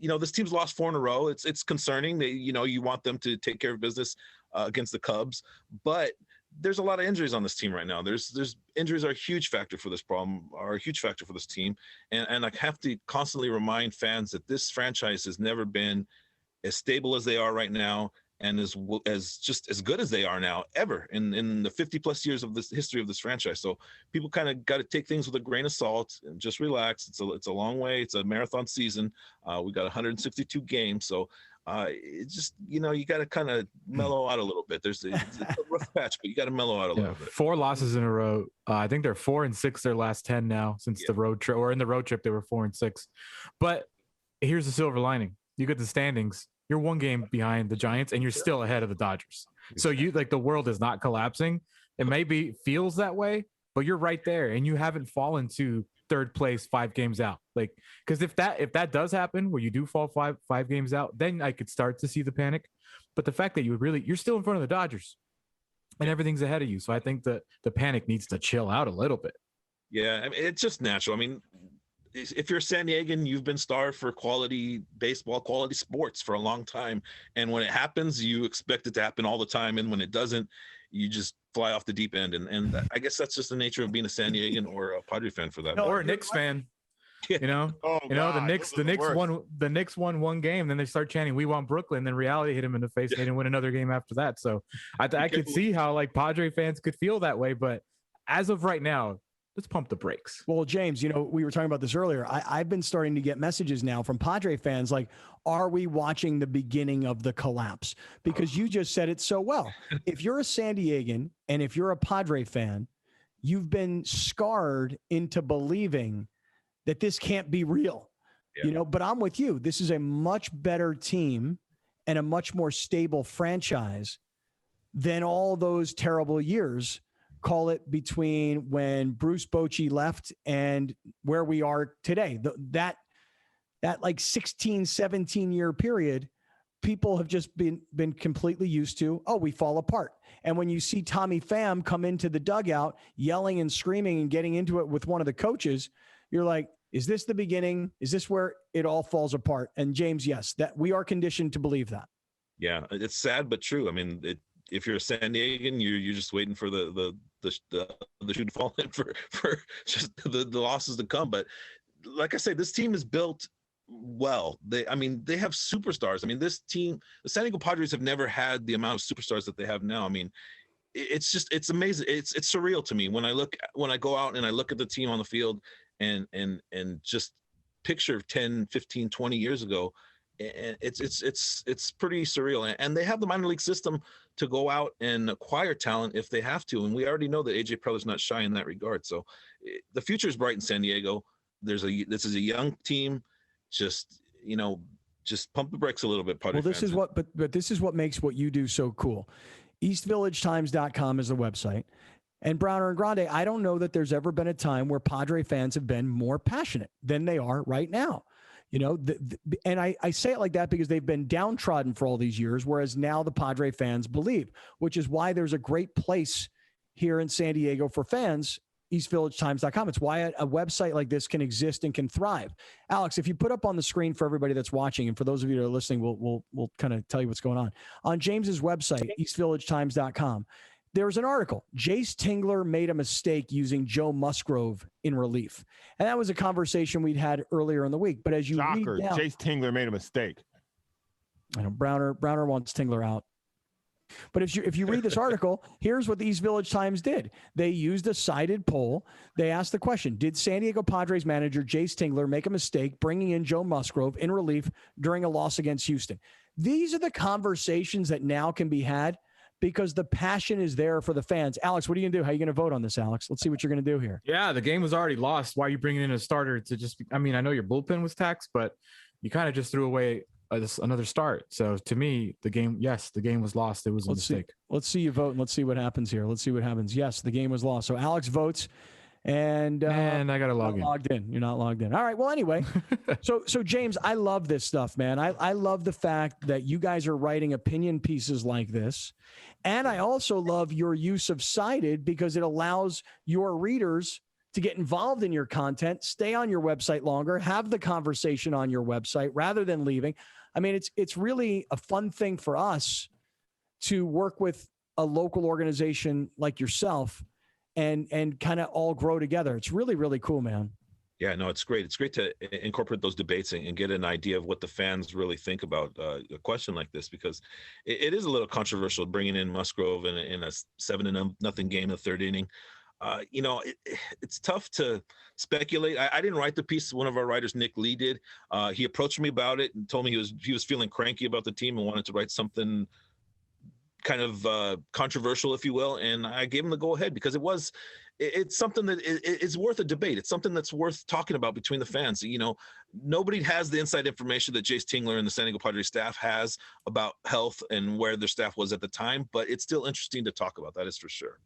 This team's lost 4 in a row. It's concerning. You want them to take care of business against the Cubs, but there's a lot of injuries on this team right now. There's injuries are a huge factor for this problem, are a huge factor for this team. And I have to constantly remind fans that this franchise has never been as stable as they are right now, and as good as they are now ever in the 50 plus years of this history of this franchise. So people kind of got to take things with a grain of salt and just relax. It's a long way. It's a marathon season. We got 162 games. So it's just, you got to kind of mellow out a little bit. It's a rough patch, but you got to mellow out a little bit. 4 losses in a row. I think they're 4-6 their last 10 now since the road trip, or in the road trip, they were 4-6. But here's the silver lining. You get the standings. You're 1 game behind the Giants, and you're still ahead of the Dodgers. So the world is not collapsing. It maybe feels that way, but you're right there, and you haven't fallen to 3rd place 5 games out. Because if that does happen, where you do fall five games out, then I could start to see the panic. But the fact that you're still in front of the Dodgers, and everything's ahead of you, so I think that the panic needs to chill out a little bit. Yeah, I mean, it's just natural. I mean, if you're a San Diegan, you've been starved for quality baseball, quality sports for a long time. And when it happens, you expect it to happen all the time. And when it doesn't, you just fly off the deep end. And I guess that's just the nature of being a San Diegan or a Padre fan for that. Or a Knicks fan. The Knicks won 1 game, then they start chanting, "We want Brooklyn." Then reality hit him in the face. They didn't win another game after that. So I could see how Padre fans could feel that way. But as of right now, let's pump the brakes. Well, James, we were talking about this earlier. I've been starting to get messages now from Padre fans like, are we watching the beginning of the collapse? Because you just said it so well. If you're a San Diegan and if you're a Padre fan, you've been scarred into believing that this can't be real. Yeah. But I'm with you. This is a much better team and a much more stable franchise than all those terrible years. Call it between when Bruce Bochy left and where we are today. That 16, 17 year period, people have just been completely used to, we fall apart. And when you see Tommy Pham come into the dugout yelling and screaming and getting into it with one of the coaches, you're like, is this the beginning? Is this where it all falls apart? And James, yes, that we are conditioned to believe that. Yeah, it's sad but true. I mean, if you're a San Diegan, you're just waiting for the shoe to fall in for just the losses to come. But like I say, this team is built well. They have superstars. I mean, this team, the San Diego Padres, have never had the amount of superstars that they have now. I mean, it's amazing. It's surreal to me when I go out and I look at the team on the field and just picture 10, 15, 20 years ago. And it's pretty surreal. And they have the minor league system to go out and acquire talent if they have to. And we already know that AJ Preller's not shy in that regard. So the future is bright in San Diego. This is a young team. Just pump the brakes a little bit. Padre Well, this fans. is what, but this is what makes what you do so cool. EastVillageTimes.com is the website. And Browner and Grande, I don't know that there's ever been a time where Padre fans have been more passionate than they are right now. And I say it like that because they've been downtrodden for all these years, whereas now the Padre fans believe, which is why there's a great place here in San Diego for fans, EastVillageTimes.com. It's why a website like this can exist and can thrive. Alex, if you put up on the screen for everybody that's watching, and for those of you that are listening, we'll kind of tell you what's going on. On James's website, EastVillageTimes.com, there's an article. Jace Tingler made a mistake using Joe Musgrove in relief. And that was a conversation we'd had earlier in the week. But as you read down, Jace Tingler made a mistake. I know Browner wants Tingler out. But if you read this article, here's what the East Village Times did. They used a cited poll. They asked the question, did San Diego Padres manager Jace Tingler make a mistake bringing in Joe Musgrove in relief during a loss against Houston? These are the conversations that now can be had because the passion is there for the fans. Alex, what are you going to do? How are you going to vote on this, Alex? Let's see what you're going to do here. Yeah, the game was already lost. Why are you bringing in a starter to just – I mean, I know your bullpen was taxed, but you kind of just threw away another start. So to me, the game was lost. It was a mistake. Let's see you vote and let's see what happens here. Let's see what happens. Yes, the game was lost. So Alex votes. And I gotta log in. Logged in. You're not logged in. All right. Well, anyway, so James, I love this stuff, man. I love the fact that you guys are writing opinion pieces like this, and I also love your use of cited because it allows your readers to get involved in your content, stay on your website longer, have the conversation on your website rather than leaving. I mean, it's really a fun thing for us to work with a local organization like yourself and kind of all grow together. It's really, really cool, man. Yeah, no, it's great. It's great to incorporate those debates and get an idea of what the fans really think about a question like this, because it is a little controversial bringing in Musgrove in a 7-0 game in the third inning. It's tough to speculate. I didn't write the piece. One of our writers, Nick Lee, did. He approached me about it and told me he was feeling cranky about the team and wanted to write something kind of controversial, if you will. And I gave him the go ahead because it's something that is worth a debate. It's something that's worth talking about between the fans. Nobody has the inside information that Jace Tingler and the San Diego Padres staff has about health and where their staff was at the time, but it's still interesting to talk about. That is for sure.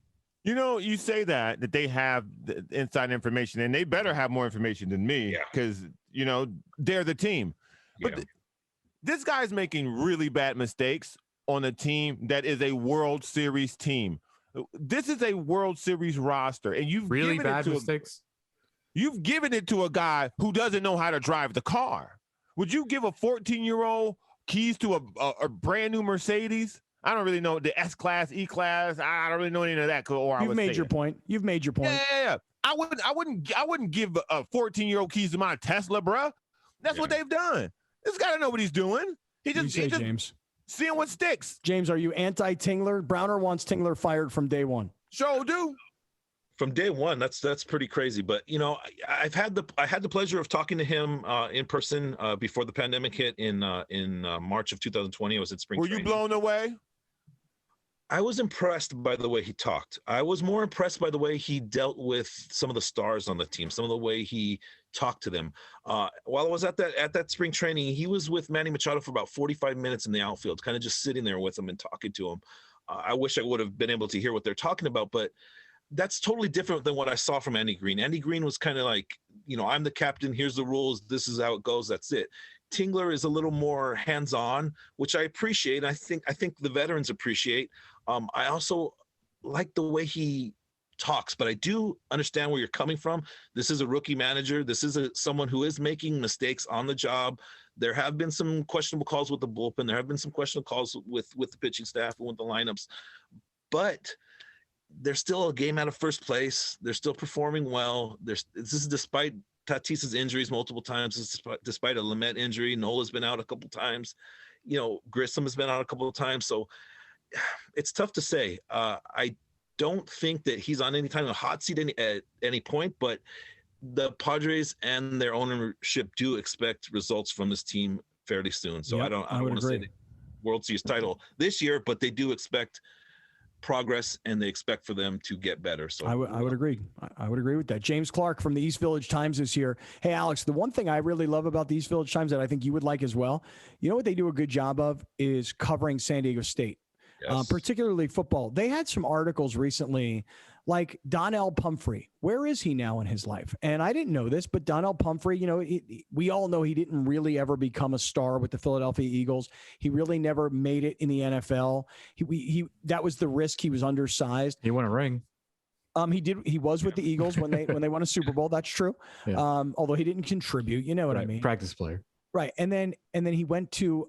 You say that they have the inside information, and they better have more information than me because, they're the team. But this guy's making really bad mistakes on a team that is a World Series team. This is a World Series roster, and you've really given bad mistakes. You've given it to a guy who doesn't know how to drive the car. Would you give a 14-year-old keys to a brand new Mercedes? I don't really know the S-Class, E-Class. I don't really know any of that. You've made your point. Yeah. I wouldn't give a 14-year-old keys to my Tesla, bro. That's what they've done. This guy don't know what he's doing. James. Seeing what sticks. James, are you anti-Tingler? Browner wants Tingler fired from day one. Sure do. From day one, that's pretty crazy. But I had the pleasure of talking to him in person before the pandemic hit in March of 2020. I was at spring training. Were you blown away? I was impressed by the way he talked. I was more impressed by the way he dealt with some of the stars on the team, some of the way he talked to them. While I was at that spring training, he was with Manny Machado for about 45 minutes in the outfield, kind of just sitting there with him and talking to him. I wish I would have been able to hear what they're talking about, but that's totally different than what I saw from Andy Green. Andy Green was kind of like, I'm the captain. Here's the rules. This is how it goes. That's it. Tingler is a little more hands-on, which I appreciate. I think the veterans appreciate. I also like the way he talks, but I do understand where you're coming from. This is a rookie manager. This is someone who is making mistakes on the job. There have been some questionable calls with the bullpen. There have been some questionable calls with the pitching staff and with the lineups, but they're still a game out of first place. They're still performing well. This is despite Tatis's injuries multiple times. This is despite a Lamet injury. Nola's been out a couple times. Grissom has been out a couple of times. So it's tough to say. I don't think that he's on any kind of hot seat at any point, but the Padres and their ownership do expect results from this team fairly soon. So I don't want to say the World Series title this year, but they do expect progress and they expect for them to get better. So I would agree. I would agree with that. James Clarke from the East Village Times is here. Hey, Alex, the one thing I really love about the East Village Times that I think you would like as well, what they do a good job of is covering San Diego State. Yes. Particularly football. They had some articles recently like Donnell Pumphrey. Where is he now in his life? And I didn't know this, but Donnell Pumphrey, we all know he didn't really ever become a star with the Philadelphia Eagles. He really never made it in the NFL. He that was the risk. He was undersized. He won a ring. He did. He was with the Eagles when they won a Super Bowl. That's true. Yeah. Although he didn't contribute. You know what I mean? Practice player. Right. And then he went to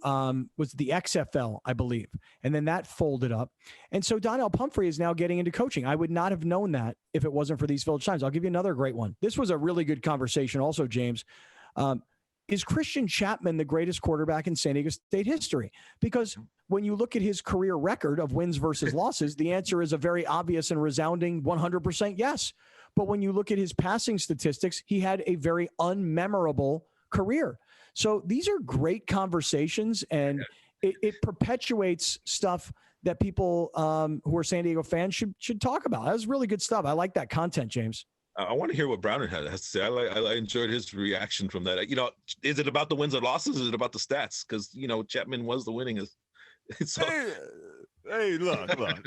was the XFL, I believe. And then that folded up. And so Donnell Pumphrey is now getting into coaching. I would not have known that if it wasn't for these Village Times. I'll give you another great one. This was a really good conversation also, James. is Christian Chapman the greatest quarterback in San Diego State history? Because when you look at his career record of wins versus losses, the answer is a very obvious and resounding 100% yes. But when you look at his passing statistics, he had a very unmemorable career. So these are great conversations, and it perpetuates stuff that people who are San Diego fans should talk about. That was really good stuff. I like that content, James. I want to hear what Browner has to say. I enjoyed his reaction from that. Is it about the wins or losses? Is it about the stats? Because, Chapman was the winningest. So, hey, look, come on.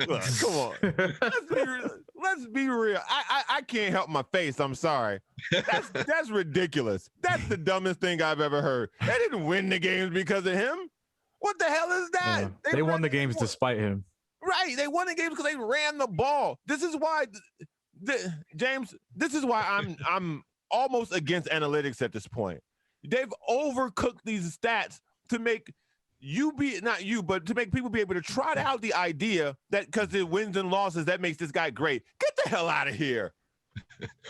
Let's be real. I can't help my face. I'm sorry. That's ridiculous. That's the dumbest thing I've ever heard. They didn't win the games because of him. What the hell is that? Yeah, they won the games despite him. Right. They won the games because they ran the ball. This is why, James, this is why I'm almost against analytics at this point. They've overcooked these stats to make to make people be able to trot out the idea that because it wins and losses, that makes this guy great. Get the hell out of here.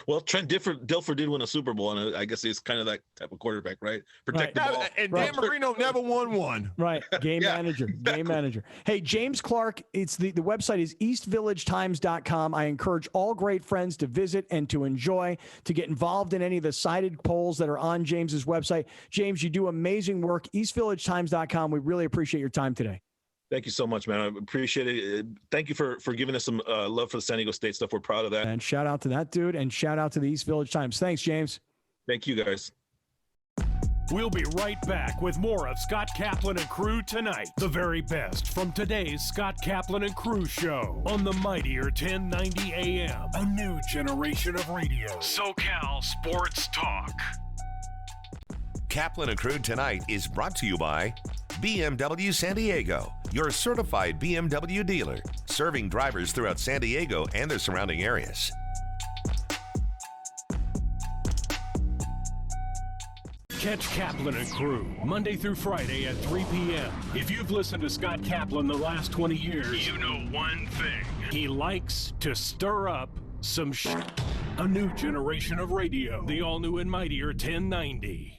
Well, Trent Dilfer did win a Super Bowl, and I guess he's kind of that type of quarterback, right? Protect the ball. And Dan Marino never won one. Right. Game manager. Game manager. Hey, James Clarke, it's the website is eastvillagetimes.com. I encourage all great friends to visit and to enjoy, to get involved in any of the cited polls that are on James's website. James, you do amazing work. eastvillagetimes.com. We really appreciate your time today. Thank you so much, man. I appreciate it. Thank you for giving us some love for the San Diego State stuff. We're proud of that. And shout out to that dude, and shout out to the East Village Times. Thanks, James. Thank you, guys. We'll be right back with more of Scott Kaplan and Crew tonight. The very best from today's Scott Kaplan and Crew show on the mightier 1090 AM. A new generation of radio. SoCal Sports Talk. Kaplan and Crew tonight is brought to you by BMW San Diego, your certified BMW dealer, serving drivers throughout San Diego and the surrounding areas. Catch Kaplan and Crew Monday through Friday at 3 p.m. If you've listened to Scott Kaplan the last 20 years, you know one thing. He likes to stir up some shit. A new generation of radio. The all-new and mightier 1090.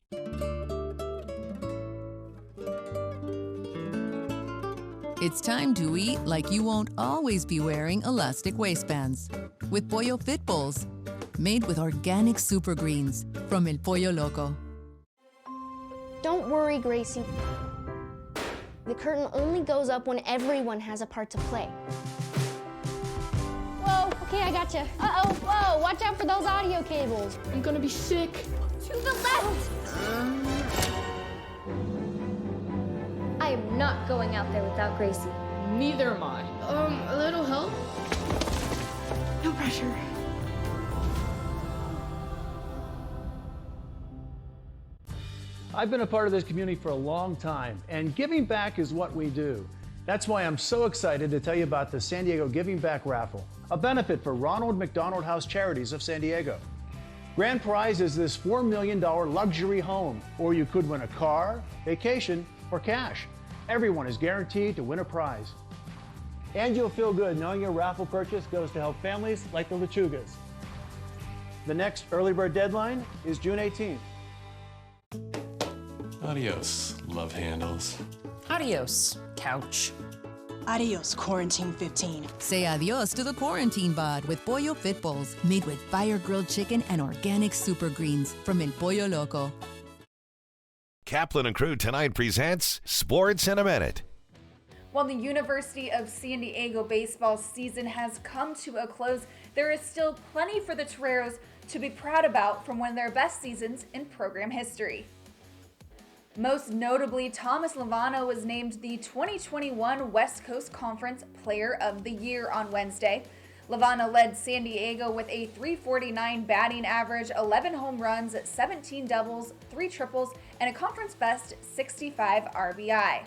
It's time to eat like you won't always be wearing elastic waistbands. With Pollo Fit Bowls, made with organic super greens from El Pollo Loco. Don't worry, Gracie. The curtain only goes up when everyone has a part to play. Whoa, okay, I gotcha. Uh-oh, whoa, watch out for those audio cables. I'm gonna be sick. To the left! I am not going out there without Gracie. Neither am I. A little help? No pressure. I've been a part of this community for a long time, and giving back is what we do. That's why I'm so excited to tell you about the San Diego Giving Back Raffle, a benefit for Ronald McDonald House Charities of San Diego. Grand prize is this $4 million luxury home, or you could win a car, vacation, or cash. Everyone is guaranteed to win a prize. And you'll feel good knowing your raffle purchase goes to help families like the Lechugas. The next early bird deadline is June 18th. Adios, love handles. Adios, couch. Adios, Quarantine 15. Say adios to the quarantine bod with Pollo Fit Bowls, made with fire-grilled chicken and organic super greens from El Pollo Loco. Kaplan and Crew tonight presents Sports in a Minute. While the University of San Diego baseball season has come to a close, there is still plenty for the Toreros to be proud about from one of their best seasons in program history. Most notably, Thomas Lovano was named the 2021 West Coast Conference Player of the Year on Wednesday. Lovano led San Diego with a .349 batting average, 11 home runs, 17 doubles, 3 triples, and a conference best 65 RBI.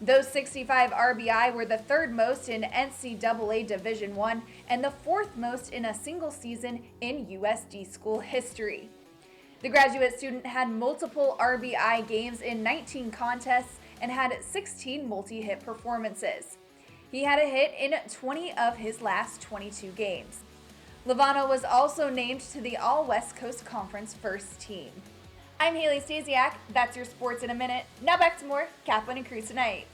Those 65 RBI were the third most in NCAA Division I and the fourth most in a single season in USD school history. The graduate student had multiple RBI games in 19 contests and had 16 multi-hit performances. He had a hit in 20 of his last 22 games. Lovano was also named to the All-West Coast Conference first team. I'm Haley Stasiak. That's your sports in a minute. Now back to more Kaplan and Crew Tonight.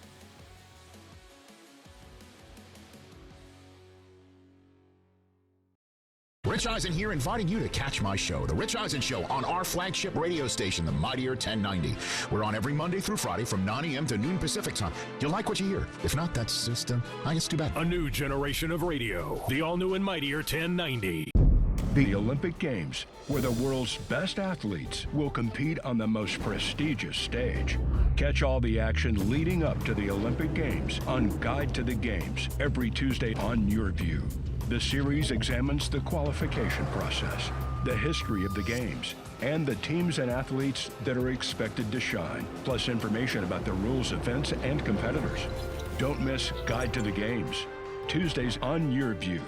Rich Eisen here, inviting you to catch my show, The Rich Eisen Show, on our flagship radio station, the Mightier 1090. We're on every Monday through Friday from 9 a.m. to noon Pacific time. You'll like what you hear. If not, that's just, I guess, too bad. A new generation of radio. The all-new and Mightier 1090. The Olympic Games, where the world's best athletes will compete on the most prestigious stage. Catch all the action leading up to the Olympic Games on Guide to the Games every Tuesday on YurView. The series examines the qualification process, the history of the games, and the teams and athletes that are expected to shine, plus information about the rules, events, and competitors. Don't miss Guide to the Games, Tuesdays on YurView.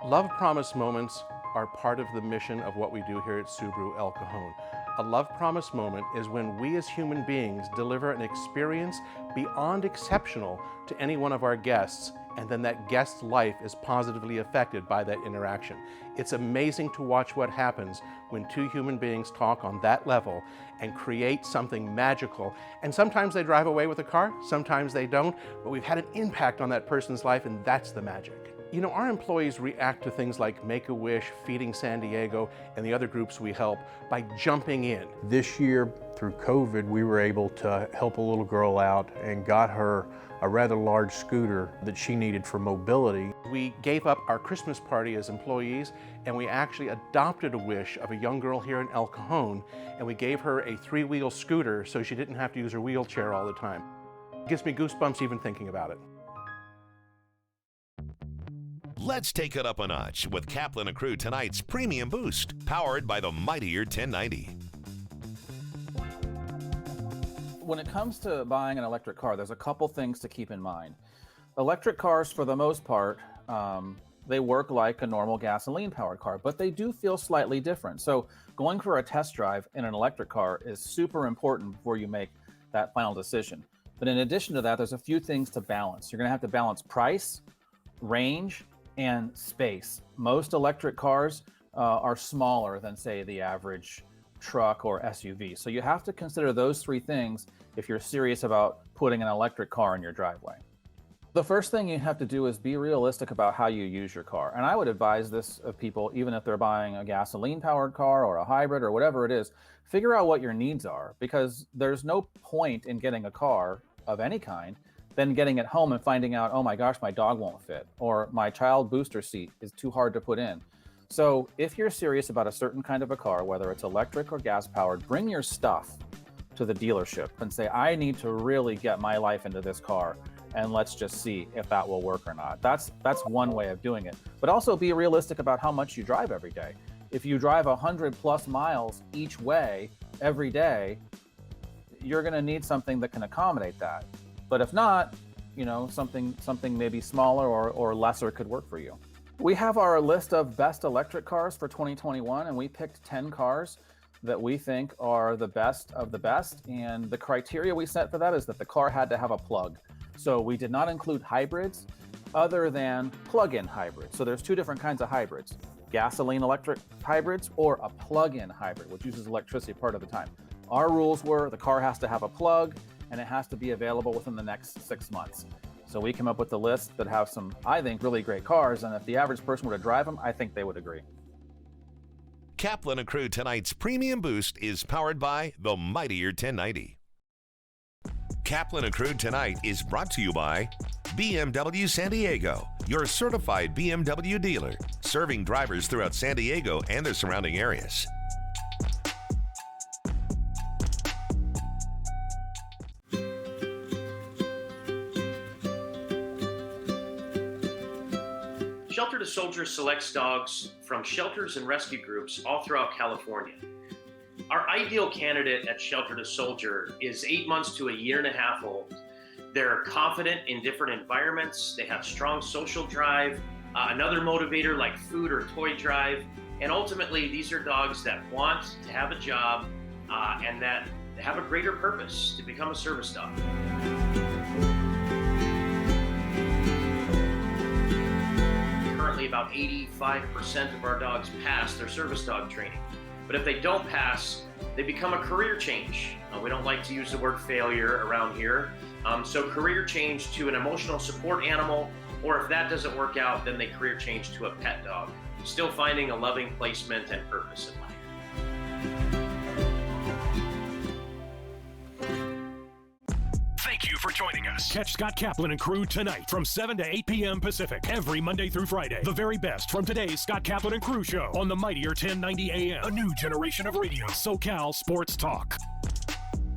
Love promise moments are part of the mission of what we do here at Subaru El Cajon. A love promise moment is when we as human beings deliver an experience beyond exceptional to any one of our guests, and then that guest's life is positively affected by that interaction. It's amazing to watch what happens when two human beings talk on that level and create something magical. And sometimes they drive away with a car, sometimes they don't, but we've had an impact on that person's life, and that's the magic. You know, our employees react to things like Make-A-Wish, Feeding San Diego, and the other groups we help by jumping in. This year, through COVID, we were able to help a little girl out and got her a rather large scooter that she needed for mobility. We gave up our Christmas party as employees, and we actually adopted a wish of a young girl here in El Cajon, and we gave her a 3-wheel scooter so she didn't have to use her wheelchair all the time. It gives me goosebumps even thinking about it. Let's take it up a notch with Kaplan and Crew tonight's Premium Boost, powered by the Mightier 1090. When it comes to buying an electric car, there's a couple things to keep in mind. Electric cars, for the most part, they work like a normal gasoline-powered car, but they do feel slightly different. So going for a test drive in an electric car is super important before you make that final decision. But in addition to that, there's a few things to balance. You're going to have to balance price, range, and space. Most electric cars are smaller than, say, the average truck or SUV. So you have to consider those three things if you're serious about putting an electric car in your driveway. The first thing you have to do is be realistic about how you use your car. And I would advise this of people, even if they're buying a gasoline-powered car or a hybrid or whatever it is, figure out what your needs are, because there's no point in getting a car of any kind then getting it home and finding out, oh my gosh, my dog won't fit, or my child booster seat is too hard to put in. So if you're serious about a certain kind of a car, whether it's electric or gas powered, bring your stuff to the dealership and say, I need to really get my life into this car, and let's just see if that will work or not. That's one way of doing it. But also be realistic about how much you drive every day. If you drive 100+ miles each way every day, you're gonna need something that can accommodate that. But if not, you know, something maybe smaller or lesser could work for you. We have our list of best electric cars for 2021, and we picked 10 cars that we think are the best of the best. And the criteria we set for that is that the car had to have a plug. So we did not include hybrids other than plug-in hybrids. So there's two different kinds of hybrids: gasoline electric hybrids or a plug-in hybrid, which uses electricity part of the time. Our rules were the car has to have a plug, and it has to be available within the next 6 months. So we came up with a list that have some, I think, really great cars, and if the average person were to drive them, I think they would agree. Kaplan and Crew tonight's Premium Boost is powered by the Mightier 1090. Kaplan and Crew tonight is brought to you by BMW San Diego, your certified BMW dealer, serving drivers throughout San Diego and the surrounding areas. Shelter to Soldier selects dogs from shelters and rescue groups all throughout California. Our ideal candidate at Shelter to Soldier is 8 months to a year and a half old. They're confident in different environments. They have strong social drive, another motivator like food or toy drive. And ultimately, these are dogs that want to have a job and that have a greater purpose to become a service dog. Currently, about 85% of our dogs pass their service dog training. But if they don't pass, they become a career change. We don't like to use the word failure around here. So career change to an emotional support animal, or if that doesn't work out, then they career change to a pet dog, still finding a loving placement and purpose in life. Thank you for joining us. Catch Scott Kaplan and crew tonight from 7 to 8 p.m. Pacific every Monday through Friday. The very best from today's Scott Kaplan and crew show on the mightier 1090 AM. A new generation of radio, SoCal Sports Talk.